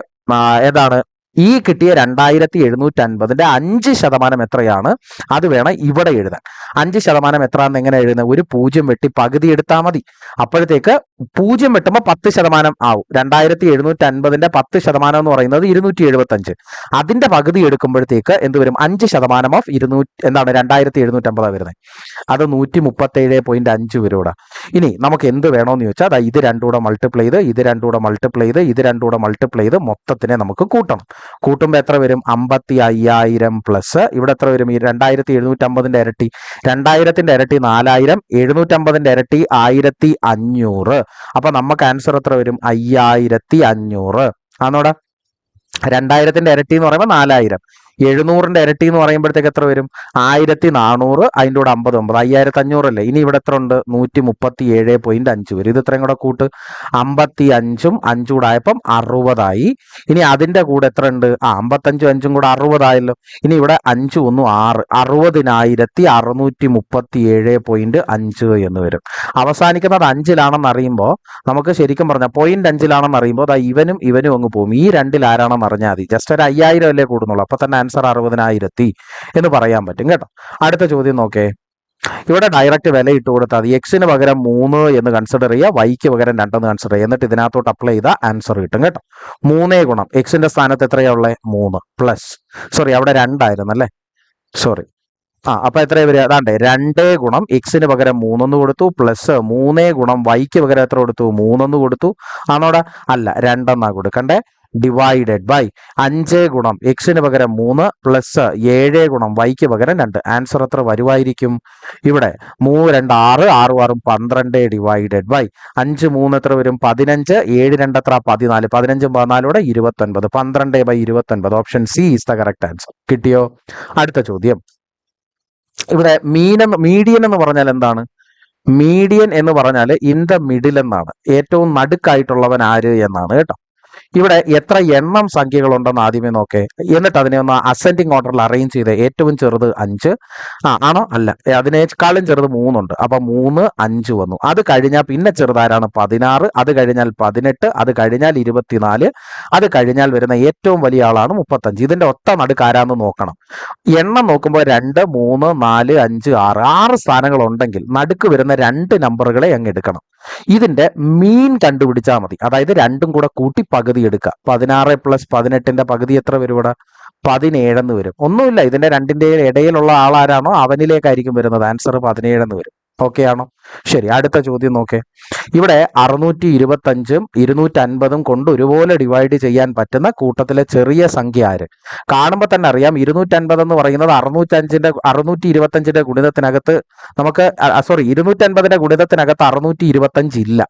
ഏതാണ്? ഈ കിട്ടിയ 2750ന്റെ 5% എത്രയാണ്? അത് വേണം ഇവിടെ എഴുതാൻ. 5% എത്രയാണെന്ന് എങ്ങനെ എഴുതുന്നത്? ഒരു 0 വെട്ടി പകുതി എടുത്താൽ മതി. അപ്പോഴത്തേക്ക് 0 വെട്ടുമ്പോൾ 10% ആവും. 2750ന്റെ 10% എന്ന് പറയുന്നത് 275. അതിന്റെ പകുതി എടുക്കുമ്പോഴത്തേക്ക് എന്ത് വരും? 5% ഓഫ് 2750 വരുന്നത്. അത് 137.5 വരും ഇവിടെ. ഇനി നമുക്ക് എന്ത് വേണമെന്ന് ചോദിച്ചാൽ ഇത് രണ്ടും കൂടെ മൾട്ടിപ്ലൈ ചെയ്ത് ഇത് രണ്ടും കൂടെ മൾട്ടിപ്ലൈ ചെയ്ത് ഇത് രണ്ടും കൂടെ മൾട്ടിപ്ലൈ ചെയ്ത് മൊത്തത്തിനെ നമുക്ക് കൂട്ടണം. കൂട്ടുമ്പോൾ എത്ര വരും? 55,000 പ്ലസ് ഇവിടെ എത്ര വരും? ഈ 2750ന്റെ ഇരട്ടി 2000ന്റെ ഇരട്ടി 4000, 750ന്റെ ഇരട്ടി 1500. അപ്പൊ നമുക്ക് ആൻസർ എത്ര വരും? 5500 ആണോടാ. 2000ന്റെ ഇരട്ടി എന്ന് പറയുമ്പോൾ 4000, 700ന്റെ ഇരട്ടി എന്ന് പറയുമ്പോഴത്തേക്ക് എത്ര വരും? 1400, അതിൻ്റെ കൂടെ 50 5500 അല്ലേ? ഇനി ഇവിടെ എത്ര ഉണ്ട്? 137.5 വരും. ഇത് ഇത്രയും കൂടെ കൂട്ട്, 55ഉം 5 കൂടെ ആയപ്പം 60 ഇനി അതിന്റെ കൂടെ എത്ര ഉണ്ട്? 55ഉം 5ഉം കൂടെ 60 ഇനി ഇവിടെ 5 1 6, 60,637.5 എന്ന് വരും. അവസാനിക്കുന്നത് 5-ലാണെന്ന് അറിയുമ്പോൾ നമുക്ക് ശരിക്കും പറഞ്ഞാൽ 0.5-ലാണെന്ന് അറിയുമ്പോൾ ഇവനും ഇവനും അങ്ങ് പോകും. ഈ രണ്ടിൽ ആരാണെന്ന് അറിഞ്ഞാൽ മതി. ജസ്റ്റ് ഒരു 5000 അല്ലേ കൂടുന്നുള്ളൂ. അപ്പൊ തന്നെ ആൻസർ 60,000 എന്ന് പറയാൻ പറ്റും കേട്ടോ. അടുത്ത ചോദ്യം നോക്കേ. ഇവിടെ ഡയറക്റ്റ് വില ഇട്ട് കൊടുത്താൽ മതി. എക്സിന് പകരം 3 എന്ന് കൺസിഡർ ചെയ്യുക, വൈക്ക് പകരം 2 എന്ന് കൺസിഡർ ചെയ്യുക. എന്നിട്ട് ഇതിനകത്തോട്ട് അപ്ലൈ ചെയ്താൽ ആൻസർ കിട്ടും കേട്ടോ. 3 ഗുണം എക്സിന്റെ സ്ഥാനത്ത് എത്രയാ ഉള്ളത്? 3 പ്ലസ്, സോറി അവിടെ 2 ആയിരുന്നു അല്ലേ, സോറി. അപ്പൊ എത്ര വരിക? അതാണ്ട് 2 ഗുണം എക്സിന് പകരം 3 എന്ന് കൊടുത്തു, പ്ലസ് 3 ഗുണം വൈക്ക് പകരം എത്ര കൊടുത്തു? 3 എന്ന് കൊടുത്തു. ആണോടെ? അല്ല, 2 എന്നാ കൊടുക്കണ്ടേ. ഡിവൈഡഡ് ബൈ 5 ഗുണം എക്സിന് പകരം 3 പ്ലസ് 7 ഗുണം വൈക്ക് പകരം 2. ആൻസർ എത്ര വരുമായിരിക്കും? ഇവിടെ 3 2 6, 6 6 12 ഡിവൈഡഡ് ബൈ 5 3 എത്ര വരും? 15, 7 2 എത്ര? 14, 15 14 29, 12/29. Option C is the correct answer. കിട്ടിയോ? അടുത്ത ചോദ്യം. ഇവിടെ മീഡിയൻ എന്ന് പറഞ്ഞാൽ എന്താണ്? മീഡിയൻ എന്ന് പറഞ്ഞാൽ ഇൻ ദ മിഡിൽ എന്നാണ്. ഏറ്റവും നടുക്കായിട്ടുള്ളവൻ ആര് എന്നാണ് കേട്ടോ. ഇവിടെ എത്ര എണ്ണം സംഖ്യകളുണ്ടെന്ന് ആദ്യമേ നോക്കേ, എന്നിട്ട് അതിനെ ഒന്ന് അസെൻഡിങ് ഓർഡറിൽ അറേഞ്ച് ചെയ്ത്. ഏറ്റവും ചെറുത് 5 ആണോ? അല്ല, അതിനേക്കാളും ചെറുത് 3 ഉണ്ട്. അപ്പൊ 3 5 വന്നു. അത് കഴിഞ്ഞാൽ പിന്നെ ചെറുതാരാണ്? 16, അത് കഴിഞ്ഞാൽ 18, അത് കഴിഞ്ഞാൽ 24, അത് കഴിഞ്ഞാൽ വരുന്ന ഏറ്റവും വലിയ ആളാണ് 35. ഇതിന്റെ ഒത്ത നടുക്ക് ആരാന്ന് നോക്കണം. എണ്ണം നോക്കുമ്പോൾ 2 3 4 5 6 6 സ്ഥാനങ്ങൾ ഉണ്ടെങ്കിൽ നടുക്ക് വരുന്ന 2 നമ്പറുകളെ അങ്ങ് എടുക്കണം. ഇതിന്റെ മീൻ കണ്ടുപിടിച്ചാൽ മതി. അതായത് രണ്ടും കൂടെ കൂട്ടി പകുതി എടുക്കുക. 16 + 18ന്റെ പകുതി എത്ര വരും? ഇവിടെ 17 എന്ന് വരും. ഒന്നുമില്ല, ഇതിന്റെ രണ്ടിന്റെ ഇടയിലുള്ള ആളാരാണോ അവനിലേക്കായിരിക്കും വരുന്നത്. ആൻസർ 17 എന്ന് വരും. ഓക്കെ ആണോ? ശരി, അടുത്ത ചോദ്യം നോക്കേ. ഇവിടെ 625ഉം 250ഉം കൊണ്ട് ഒരുപോലെ ഡിവൈഡ് ചെയ്യാൻ പറ്റുന്ന കൂട്ടത്തിലെ ചെറിയ സംഖ്യ ആര്? കാണുമ്പോൾ തന്നെ അറിയാം. 250 എന്ന് പറയുന്നത് 625ന്റെ ഗുണിതത്തിനകത്ത് നമുക്ക്, സോറി, 250ന്റെ ഗുണിതത്തിനകത്ത് 625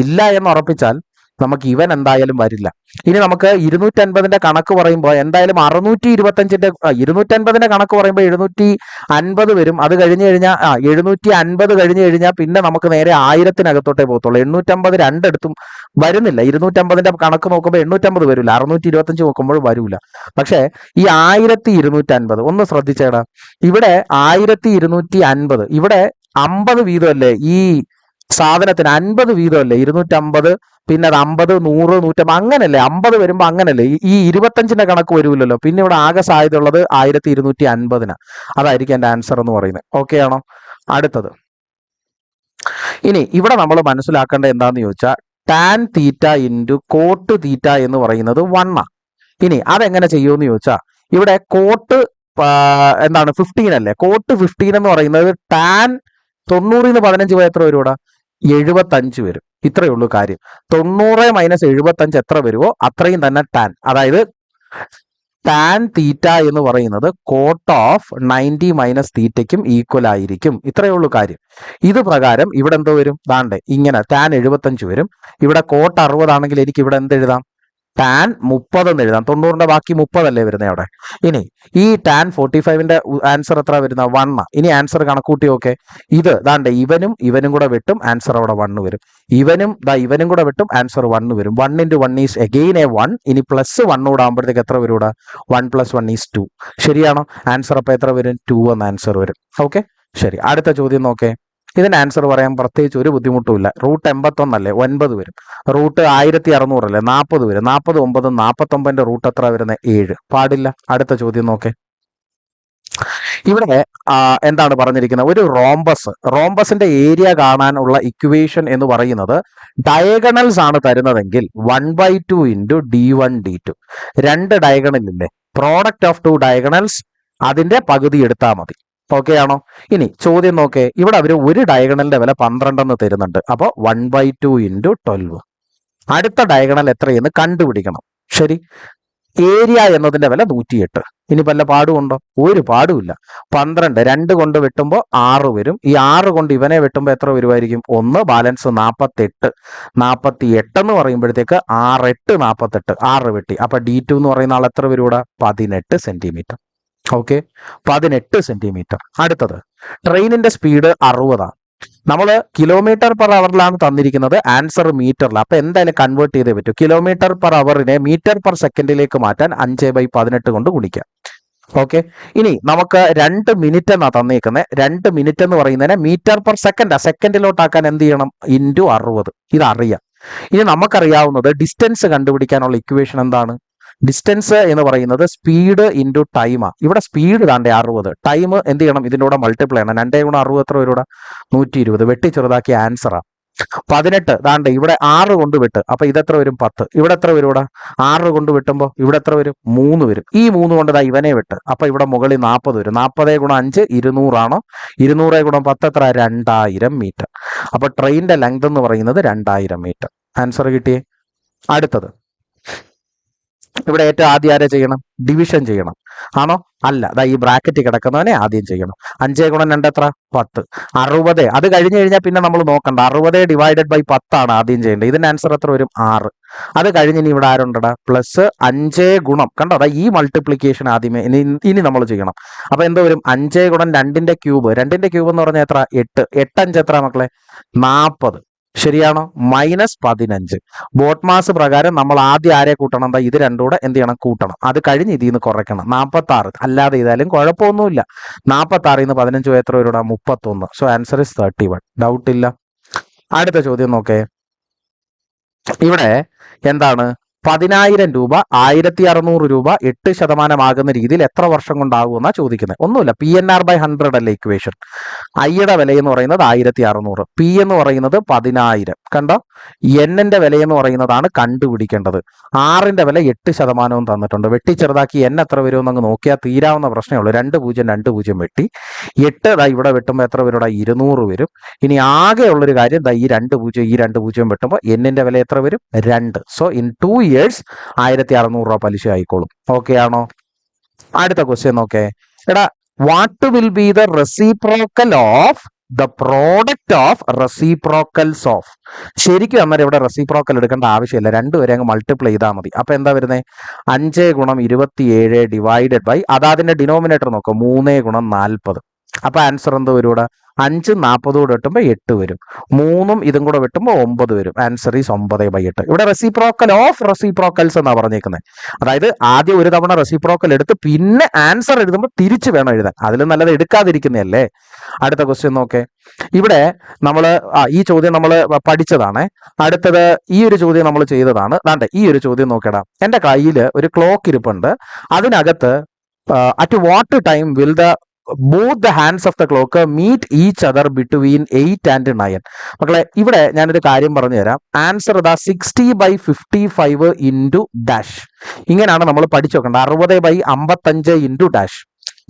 ഇല്ല എന്ന് ഉറപ്പിച്ചാൽ നമുക്ക് ഇവൻ എന്തായാലും വരില്ല. ഇനി നമുക്ക് 250ന്റെ കണക്ക് പറയുമ്പോൾ എന്തായാലും 250ന്റെ കണക്ക് പറയുമ്പോൾ 750 വരും. അത് കഴിഞ്ഞ് കഴിഞ്ഞാൽ 750 കഴിഞ്ഞ് കഴിഞ്ഞാൽ പിന്നെ നമുക്ക് നേരെ 1000-നകത്തോട്ടേ പോകത്തുള്ളൂ. 850 രണ്ടിടത്തും വരുന്നില്ല. 250ന്റെ കണക്ക് നോക്കുമ്പോൾ 850 വരില്ല, 625 നോക്കുമ്പോൾ വരൂല. പക്ഷേ ഈ 1250 ഒന്ന് ശ്രദ്ധിച്ചേടാ. ഇവിടെ 1250 ഇവിടെ 50 വീതമല്ലേ ഈ സാധനത്തിന്? 50 വീതമല്ലേ? 250 പിന്നെ അത് 50 100 150 അങ്ങനല്ലേ? 50 വരുമ്പോ അങ്ങനല്ലേ? ഈ 25ന്റെ കണക്ക് വരൂലല്ലോ. പിന്നെ ഇവിടെ ആകെ സാധ്യത ഉള്ളത് 1250. അതായിരിക്കും എന്റെ ആൻസർ എന്ന് പറയുന്നത്. ഓക്കെ ആണോ? അടുത്തത്. ഇനി ഇവിടെ നമ്മൾ മനസ്സിലാക്കേണ്ടത് എന്താന്ന് ചോദിച്ചാൽ ടാൻ തീറ്റ ഇൻറ്റു കോട്ട് തീറ്റ എന്ന് പറയുന്നത് 1. ഇനി അതെങ്ങനെ ചെയ്യുമെന്ന് ചോദിച്ചാൽ ഇവിടെ കോട്ട് എന്താണ് 15 അല്ലേ? കോട്ട് 15 എന്ന് പറയുന്നത് ടാൻ 90 - 15 പോയ എത്ര വരും? ഇവിടെ 75 വരും. ഇത്രയേ ഉള്ളൂ കാര്യം. 90 - 75 എത്ര വരുമോ അത്രയും തന്നെ ടാൻ. അതായത് ടാൻ തീറ്റ എന്ന് പറയുന്നത് കോട്ട് ഓഫ് 90 - തീറ്റയ്ക്കും ഈക്വൽ ആയിരിക്കും. ഇത്രയേ ഉള്ളൂ കാര്യം. ഇത് പ്രകാരം ഇവിടെ എന്തോ വരും? ദാണ്ടെ ഇങ്ങനെ ടാൻ 75 വരും. ഇവിടെ കോട്ട് 60 ആണെങ്കിൽ എനിക്ക് ഇവിടെ എന്ത് എഴുതാം? ടാൻ 30 എന്ന് എഴുതാം. 90ന്റെ ബാക്കി 30 അല്ലേ വരുന്നത് അവിടെ. ഇനി ഈ ടാൻ 45ന്റെ ആൻസർ എത്ര വരുന്ന? 1. ഇനി ആൻസർ കണക്കൂട്ടി നോക്കെ. ഇത് ദാണ്ടെ ഇവനും കൂടെ വെട്ടും, ആൻസർ അവിടെ 1 വരും. ഇവനും കൂടെ വെട്ടും, ആൻസർ 1 വരും. 1 × 1 ഈസ് അഗെയിൻ എ 1. ഇനി +1 കൂടെ ആകുമ്പോഴത്തേക്ക് എത്ര വരും? ഇവിടെ 1 + 1 ഈസ് 2. ശരിയാണോ? ആൻസർ അപ്പൊ എത്ര വരും? 2 എന്ന ആൻസർ വരും. ഓക്കെ, ശരി. അടുത്ത ചോദ്യം നോക്കേ. ഇതിന് ആൻസർ പറയാൻ പ്രത്യേകിച്ച് ഒരു ബുദ്ധിമുട്ടുമില്ല. റൂട്ട് 81 അല്ലേ? 9 വരും. റൂട്ട് 1600 അല്ലേ? 40 വരും. 40 9 49ന്റെ റൂട്ട് എത്ര വരുന്നത്? 7. പാടില്ല. അടുത്ത ചോദ്യം നോക്കേ. ഇവിടെ എന്താണ് പറഞ്ഞിരിക്കുന്നത്? ഒരു റോംബസിന്റെ ഏരിയ കാണാനുള്ള ഇക്വേഷൻ എന്ന് പറയുന്നത് ഡയഗണൽസ് ആണ് തരുന്നതെങ്കിൽ 1/2 × d1 d2. 2 ഡയഗണൽ ഇല്ലേ? പ്രോഡക്റ്റ് ഓഫ് 2 ഡയഗണൽസ് അതിന്റെ പകുതി എടുത്താൽ മതി. ഓക്കെ ആണോ? ഇനി ചോദ്യം നോക്കേ. ഇവിടെ അവർ ഒരു ഡയഗണലിന്റെ വില 12 എന്ന് തരുന്നുണ്ട്. അപ്പോൾ 1/2 × 12. അടുത്ത ഡയഗണൽ എത്രയെന്ന് കണ്ടുപിടിക്കണം. ശരി. ഏരിയ എന്നതിന്റെ വില 108. ഇനി വല്ല പാടുമുണ്ടോ? ഒരു പാടുമില്ല. 12 2 കൊണ്ട് വെട്ടുമ്പോൾ 6 വരും. ഈ 6 കൊണ്ട് ഇവനെ വെട്ടുമ്പോൾ എത്ര വരുമായിരിക്കും? 1 ബാലൻസ് 48. 48 എന്ന് പറയുമ്പോഴത്തേക്ക് 6 8 48. 6 വെട്ടി. അപ്പൊ d2 എന്ന് പറയുന്ന ആൾ എത്ര വരും? ഇവിടെ 18 സെന്റിമീറ്റർ. Okay, 18 centimetre. അടുത്തത് ട്രെയിനിന്റെ സ്പീഡ് 60ആണ്. നമ്മൾ കിലോമീറ്റർ പെർ അവറിലാണ് തന്നിരിക്കുന്നത്, ആൻസർ മീറ്ററിൽ. അപ്പൊ എന്തായാലും കൺവേർട്ട് ചെയ്തേ പറ്റൂ. കിലോമീറ്റർ പെർ അവറിനെ മീറ്റർ പെർ സെക്കൻഡിലേക്ക് മാറ്റാൻ 5/18 കൊണ്ട് ഗുണിക്കാം. ഓക്കെ, ഇനി നമുക്ക് 2 മിനിറ്റ് എന്നാ തന്നേക്കുന്നത്. 2 മിനിറ്റ് എന്ന് പറയുന്നതിനെ മീറ്റർ പെർ സെക്കൻഡ് സെക്കൻഡിലോട്ടാക്കാൻ എന്ത് ചെയ്യണം? ഇൻറ്റു 60. ഇതറിയാം. ഇനി നമുക്കറിയാവുന്നത് ഡിസ്റ്റൻസ് കണ്ടുപിടിക്കാനുള്ള ഇക്വേഷൻ എന്താണ്? ഡിസ്റ്റൻസ് എന്ന് പറയുന്നത് സ്പീഡ് ഇൻറ്റു ടൈമാണ്. ഇവിടെ സ്പീഡ് താണ്ടെ 60, ടൈം എന്ത് ചെയ്യണം? ഇതിൻ്റെ കൂടെ മൾട്ടിപ്ലൈ ചെയ്യണം. 2 × 60 എത്ര വരും? 120. വെട്ടി ചെറുതാക്കിയ ആൻസറാണ് 18. താണ്ടെ ഇവിടെ 6 കൊണ്ട് വിട്ട്, അപ്പൊ ഇതെത്ര വരും? 10. ഇവിടെ എത്ര വരും? ഇവിടെ 6 കൊണ്ട് വിട്ടുമ്പോൾ ഇവിടെ എത്ര വരും? 3 വരും. ഈ 3 കൊണ്ട് ഇവനെ വിട്ട്, അപ്പൊ ഇവിടെ മുകളിൽ 40 വരും. 40 × 5 200 ആണോ? 200 × 10 എത്ര? 2000 മീറ്റർ. അപ്പൊ ട്രെയിനിന്റെ ലെങ്ത് എന്ന് പറയുന്നത് 2000 മീറ്റർ. ആൻസർ കിട്ടിയേ. അടുത്തത് ഇവിടെ ഏറ്റവും ആദ്യം ആരെ ചെയ്യണം? ഡിവിഷൻ ചെയ്യണം ആണോ? അല്ല, ഈ ബ്രാക്കറ്റ് കിടക്കുന്നവനെ ആദ്യം ചെയ്യണം. 5 × 2 എത്ര? 10. 60. അത് കഴിഞ്ഞ് കഴിഞ്ഞാൽ പിന്നെ നമ്മൾ നോക്കണ്ട. 60 / 10 ആണ് ആദ്യം ചെയ്യേണ്ടത്. ഇതിന്റെ ആൻസർ എത്ര വരും? 6. അത് കഴിഞ്ഞ് ഇനി ഇവിടെ ആരുണ്ടടാ? പ്ലസ് 5 ഗുണം, കണ്ടോ? ഈ മൾട്ടിപ്ലിക്കേഷൻ ആദ്യമേ ഇനി നമ്മൾ ചെയ്യണം. അപ്പൊ എന്തോ വരും? 5 × 2ന്റെ ക്യൂബ്. 2ന്റെ ക്യൂബ് എന്ന് പറഞ്ഞാൽ എത്ര? 8. 8 5 എത്ര മക്കളെ? 40. ശരിയാണോ? -15. ബോട്ട് മാസ് പ്രകാരം നമ്മൾ ആദ്യം ആരെ കൂട്ടണം? ഇത് രണ്ടും കൂടെ എന്ത് ചെയ്യണം? കൂട്ടണം. അത് കഴിഞ്ഞ് ഇതിൽ നിന്ന് കുറയ്ക്കണം. 46. അല്ലാതെ ചെയ്താലും കുഴപ്പമൊന്നുമില്ല. 46 ന്ന് 15 എത്ര വരും? 31. So answer is 31. ഡൗട്ട് ഇല്ല. അടുത്ത ചോദ്യം നോക്കേ. ഇവിടെ എന്താണ്? 10,000 രൂപ 1600 രൂപ 8% ആകുന്ന രീതിയിൽ എത്ര വർഷം കൊണ്ടാകുമെന്നാണ് ചോദിക്കുന്നത്. ഒന്നുമില്ല, PNR/100 അല്ലേ ഇക്വേഷൻ. ഐയുടെ വില എന്ന് പറയുന്നത് 1600, പി എന്ന് പറയുന്നത് 10,000. കണ്ടോ? എന്നിന്റെ വില എന്ന് പറയുന്നതാണ് കണ്ടുപിടിക്കേണ്ടത്. ആറിന്റെ വില 8% തന്നിട്ടുണ്ട്. വെട്ടി ചെറുതാക്കി എൻ എത്ര വരുമെന്ന് അങ്ങ് നോക്കിയാൽ തീരാവുന്ന പ്രശ്നമേ ഉള്ളൂ. 2 0 2 0 വെട്ടി 8 ഇവിടെ വെട്ടുമ്പോൾ എത്ര വരും? 200 വരും. ഇനി ആകെ ഉള്ളൊരു കാര്യം ഈ 2 0 ഈ 2 0 വെട്ടുമ്പോൾ എന്നിന്റെ വില എത്ര വരും? 2. സോ ഇൻ 2 years 1600 രൂപ പലിശ ആയിക്കോളും. ഓക്കെ ആണോ? അടുത്ത ക്വസ്റ്റ്യൻ നോക്കേ. എടാ, what will be the reciprocal of the product of reciprocals of? ശരിക്കും അന്നേരം ഇവിടെ റെസിപ്രോക്കൽ എടുക്കേണ്ട ആവശ്യമില്ല, രണ്ടുപേരെ അങ്ങ് മൾട്ടിപ്ലൈ ചെയ്താൽ മതി. അപ്പൊ എന്താ വരുന്നത്? 5 × 27 അതാതിന്റെ ഡിനോമിനേറ്റർ നോക്കാം, 3 × 40. അപ്പൊ ആൻസർ എന്ത് വരും? ഇവിടെ 5 40 കൂടെ വെട്ടുമ്പോൾ 8 വരും. 3ഉം ഇതും കൂടെ വെട്ടുമ്പോൾ 9 വരും. Answer is 9/8. ഇവിടെ റെസിപ്രോക്കൽ ഓഫ് റെസിപ്രോക്കൽസ് എന്നാ പറഞ്ഞേക്കുന്നത്. അതായത് ആദ്യം ഒരു തവണ റെസിപ്രോക്കൽ എടുത്ത് പിന്നെ ആൻസർ എഴുതുമ്പോൾ തിരിച്ചു വേണം എഴുതാൻ. അതിലും നല്ലത് എടുക്കാതിരിക്കുന്നതല്ലേ. അടുത്ത ക്വസ്റ്റ്യൻ നോക്കേ. ഇവിടെ നമ്മൾ ഈ ചോദ്യം നമ്മൾ പഠിച്ചതാണ്. അടുത്തത് ഈ ഒരു ചോദ്യം നമ്മൾ ചെയ്തതാണ്. ദാണ്ടെ ഈ ഒരു ചോദ്യം നോക്കടാ. എൻ്റെ കയ്യിൽ ഒരു ക്ലോക്ക് ഇരിപ്പുണ്ട്. അതിനകത്ത് at what time will the both the hands of the clock meet each other between 8 and 9? മക്കളെ, ഇവിടെ ഞാനൊരു കാര്യം പറഞ്ഞു തരാം. ആൻസർ ഇതാ 60/55 ഇൻറ്റു ഡാഷ്. ഇങ്ങനെയാണ് നമ്മൾ പഠിച്ചു നോക്കേണ്ടത്. 60/55 ഇൻറ്റു ഡാഷ്.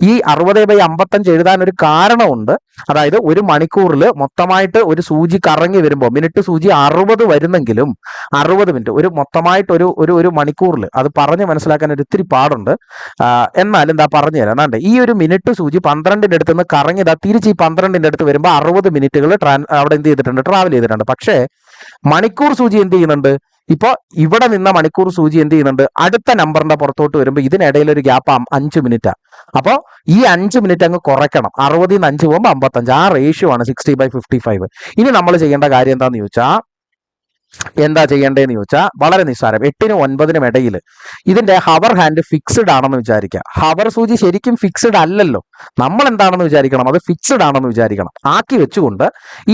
ഈ 60/55 എഴുതാൻ ഒരു കാരണമുണ്ട്. അതായത് ഒരു മണിക്കൂറിൽ മൊത്തമായിട്ട് ഒരു സൂചി കറങ്ങി വരുമ്പോൾ മിനിറ്റ് സൂചി 60 വരുന്നെങ്കിലും 60 മിനിറ്റ് ഒരു മൊത്തമായിട്ട് ഒരു മണിക്കൂറിൽ, അത് പറഞ്ഞ് മനസ്സിലാക്കാൻ ഒരു ഇത്തിരി പാടുണ്ട്. എന്നാലും എന്താ പറഞ്ഞു തരാം. അതാണ്ട് ഈ ഒരു മിനിറ്റ് സൂചി 12ന്റെ അടുത്ത് നിന്ന് കറങ്ങിയതാ തിരിച്ച് ഈ 12ന്റെ അടുത്ത് വരുമ്പോൾ 60 മിനിറ്റുകൾ അവിടെ എന്ത് ചെയ്തിട്ടുണ്ട്? ട്രാവൽ ചെയ്തിട്ടുണ്ട്. പക്ഷേ മണിക്കൂർ സൂചി എന്ത് ചെയ്യുന്നുണ്ട്? ഇപ്പൊ ഇവിടെ നിന്ന മണിക്കൂർ സൂചി എന്ത് ചെയ്യുന്നുണ്ട്? അടുത്ത നമ്പറിന്റെ പുറത്തോട്ട് വരുമ്പോൾ ഇതിനിടയിൽ ഒരു ഗ്യാപ്പ് 5 മിനിറ്റാ. അപ്പൊ ഈ 5 മിനിറ്റ് അങ്ങ് കുറയ്ക്കണം. 60 ന്ന് 5 പോകുമ്പോൾ 55. ആ റേഷ്യോ ആണ് 60/55. ഇനി നമ്മൾ ചെയ്യേണ്ട കാര്യം എന്താ ചെയ്യേണ്ടതെന്ന് ചോദിച്ചാൽ വളരെ നിസ്സാരം. 8നും 9നും ഇടയിൽ ഇതിന്റെ ഹവർ ഹാൻഡ് ഫിക്സ്ഡ് ആണെന്ന് വിചാരിക്കുക. ഹവർ സൂചി ശരിക്കും ഫിക്സ്ഡ് അല്ലല്ലോ. നമ്മൾ എന്താണെന്ന് വിചാരിക്കണം? അത് ഫിക്സ്ഡ് ആണെന്ന് വിചാരിക്കണം. ആക്കി വെച്ചുകൊണ്ട്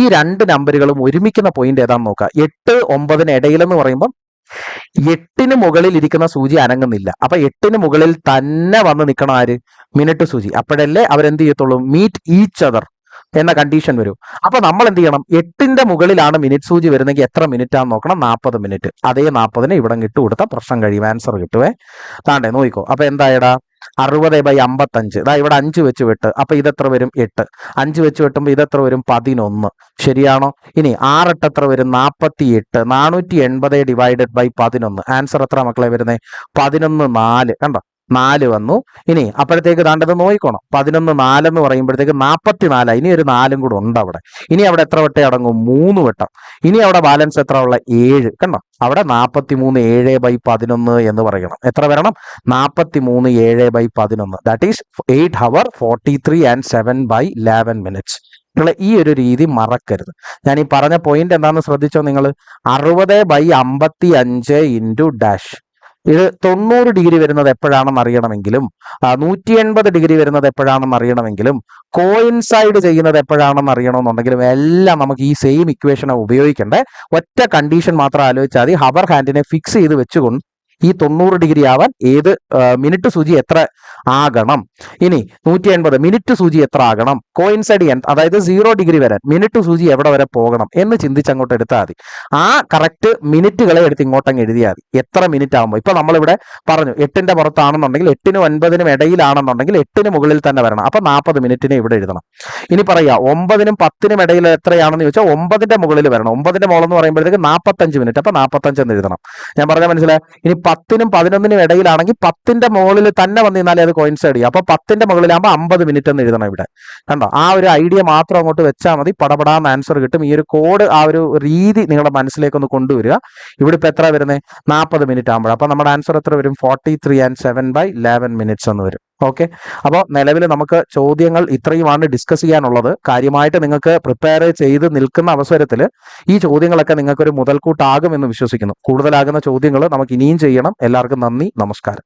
ഈ 2 നമ്പറുകളും ഒരുമിക്കുന്ന പോയിന്റ് ഏതാണെന്ന് നോക്കുക. 8 9ന് ഇടയിലെന്ന് പറയുമ്പോൾ 8ന് മുകളിൽ ഇരിക്കുന്ന സൂചി അനങ്ങുന്നില്ല. അപ്പൊ 8ന് മുകളിൽ തന്നെ വന്ന് നിൽക്കണം ആര്? മിനിറ്റ് സൂചി. അപ്പോഴല്ലേ അവരെന്ത് ചെയ്യത്തുള്ളൂ? മീറ്റ് ഈച്ച് അതർ എന്ന കണ്ടീഷൻ വരും. അപ്പൊ നമ്മൾ എന്ത് ചെയ്യണം? 8ന്റെ മുകളിലാണ് മിനിറ്റ് സൂചി വരുന്നെങ്കിൽ എത്ര മിനിറ്റ് ആണെന്ന് നോക്കണം? 40 മിനിറ്റ്. അതേ 40ന് ഇവിടെ ഇട്ട് കൊടുത്താൽ പ്രശ്നം കഴിയും. ആൻസർ കിട്ടുവേ. താണ്ടേ നോക്കിക്കോ. അപ്പൊ എന്തായടാ? 60/55. ഇവിടെ 5 വെച്ച് വെട്ട്. അപ്പൊ ഇതെത്ര വരും? 8. 5 വെച്ച് വെട്ടുമ്പോൾ ഇതെത്ര വരും? 11. ശരിയാണോ? ഇനി 6 8 എത്ര വരും? 48. 480 / 11. ആൻസർ എത്ര മക്കളെ വരുന്നത്? 11 4. കണ്ടോ? 4 വന്നു. ഇനി അപ്പോഴത്തേക്ക് ദാണ്ടത് നോക്കിക്കോണം, 11 4 എന്ന് പറയുമ്പോഴത്തേക്ക് 44. ഇനി ഒരു 4 കൂടെ ഉണ്ട് അവിടെ. ഇനി അവിടെ എത്ര വട്ടം അടങ്ങും? 3 വട്ടം. ഇനി അവിടെ ബാലൻസ് എത്ര ഉള്ള? 7. കണ്ടോ, അവിടെ 43 7/11 എന്ന് പറയണം. എത്ര വരണം? 43 7/11. That is 8 hour 43 and 7/11 minutes. നിങ്ങൾ ഈ ഒരു രീതി മറക്കരുത്. ഞാൻ ഈ പറഞ്ഞ പോയിന്റ് എന്താണെന്ന് ശ്രദ്ധിച്ചോ നിങ്ങൾ? 60/55 ഇൻറ്റു ഡാഷ്. ഇത് 90 ഡിഗ്രി വരുന്നത് എപ്പോഴാണെന്ന് അറിയണമെങ്കിലും 180 ഡിഗ്രി വരുന്നത് എപ്പോഴാണെന്ന് അറിയണമെങ്കിലും കോയിൻസൈഡ് ചെയ്യുന്നത് എപ്പോഴാണെന്ന് അറിയണമെന്നുണ്ടെങ്കിലും എല്ലാം നമുക്ക് ഈ സെയിം ഇക്വേഷൻ ഉപയോഗിക്കേണ്ടേ. ഒറ്റ കണ്ടീഷൻ മാത്രം ആലോചിച്ചാൽ മതി. ഹവർ ഹാൻഡിനെ ഫിക്സ് ചെയ്ത് വെച്ചുകൊണ്ട് ഈ 90 ഡിഗ്രി ആവാൻ ഏത് മിനിറ്റ് സൂചി എത്ര ആകണം? ഇനി 180 മിനിറ്റ് സൂചി എത്ര ആകണം? കോയിൻസൈഡ് ചെയ്യാൻ, അതായത് 0 ഡിഗ്രി വരാൻ മിനിറ്റ് സൂചി എവിടെ വരെ പോകണം എന്ന് ചിന്തിച്ച് അങ്ങോട്ട് എടുത്താൽ മതി. ആ കറക്റ്റ് മിനിറ്റുകളെ എടുത്ത് ഇങ്ങോട്ടങ്ങ് എഴുതിയാൽ മതി. എത്ര മിനിറ്റ് ആകുമ്പോൾ, ഇപ്പൊ നമ്മളിവിടെ പറഞ്ഞു 8ന്റെ പുറത്താണെന്നുണ്ടെങ്കിൽ 8നും 9നും ഇടയിലാണെന്നുണ്ടെങ്കിൽ 8ന് മുകളിൽ തന്നെ വരണം. അപ്പൊ 40 മിനിറ്റിനെ ഇവിടെ എഴുതണം. ഇനി പറയാ 9നും 10നും ഇടയിൽ എത്രയാണെന്ന് ചോദിച്ചാൽ 9ന്റെ മുകളിൽ വരണം. 9ന്റെ മുകളിൽ എന്ന് പറയുമ്പോഴത്തേക്ക് 45 മിനിറ്റ്. അപ്പൊ 45 എന്ന് എഴുതണം. ഞാൻ പറഞ്ഞാൽ മനസ്സിലായി? ഇനി 10നും 11നും ഇടയിലാണെങ്കിൽ 10ന്റെ മുകളിൽ തന്നെ വന്നിരുന്നാലേ അത് കോയിൻസൈഡ് ചെയ്യും. അപ്പൊ 10ന്റെ മുകളിലാകുമ്പോൾ 50 മിനിറ്റ് എന്ന് എഴുതണം ഇവിടെ. കണ്ടോ, ആ ഒരു ഐഡിയ മാത്രം അങ്ങോട്ട് വെച്ചാൽ മതി, പടപടാന്ന് ആൻസർ കിട്ടും. ഈ ഒരു കോഡ്, ആ ഒരു രീതി നിങ്ങളുടെ മനസ്സിലേക്ക് ഒന്ന് കൊണ്ടുവരിക. ഇവിടെ ഇപ്പൊ എത്ര വരുന്നത്? 40 മിനിറ്റ് ആകുമ്പോൾ. അപ്പൊ നമ്മുടെ ആൻസർ എത്ര വരും? 43 and 7/11 minutes എന്ന് വരും. ഓക്കെ, അപ്പോൾ നിലവിൽ നമുക്ക് ചോദ്യങ്ങൾ ഇത്രയുമാണ് ഡിസ്കസ് ചെയ്യാനുള്ളത്. കാര്യമായിട്ട് നിങ്ങൾക്ക് പ്രിപ്പയർ ചെയ്ത് നിൽക്കുന്ന അവസരത്തിൽ ഈ ചോദ്യങ്ങളൊക്കെ നിങ്ങൾക്കൊരു മുതൽക്കൂട്ടാകുമെന്ന് വിശ്വസിക്കുന്നു. കൂടുതലാകുന്ന ചോദ്യങ്ങൾ നമുക്ക് ഇനിയും ചെയ്യണം. എല്ലാവർക്കും നന്ദി, നമസ്കാരം.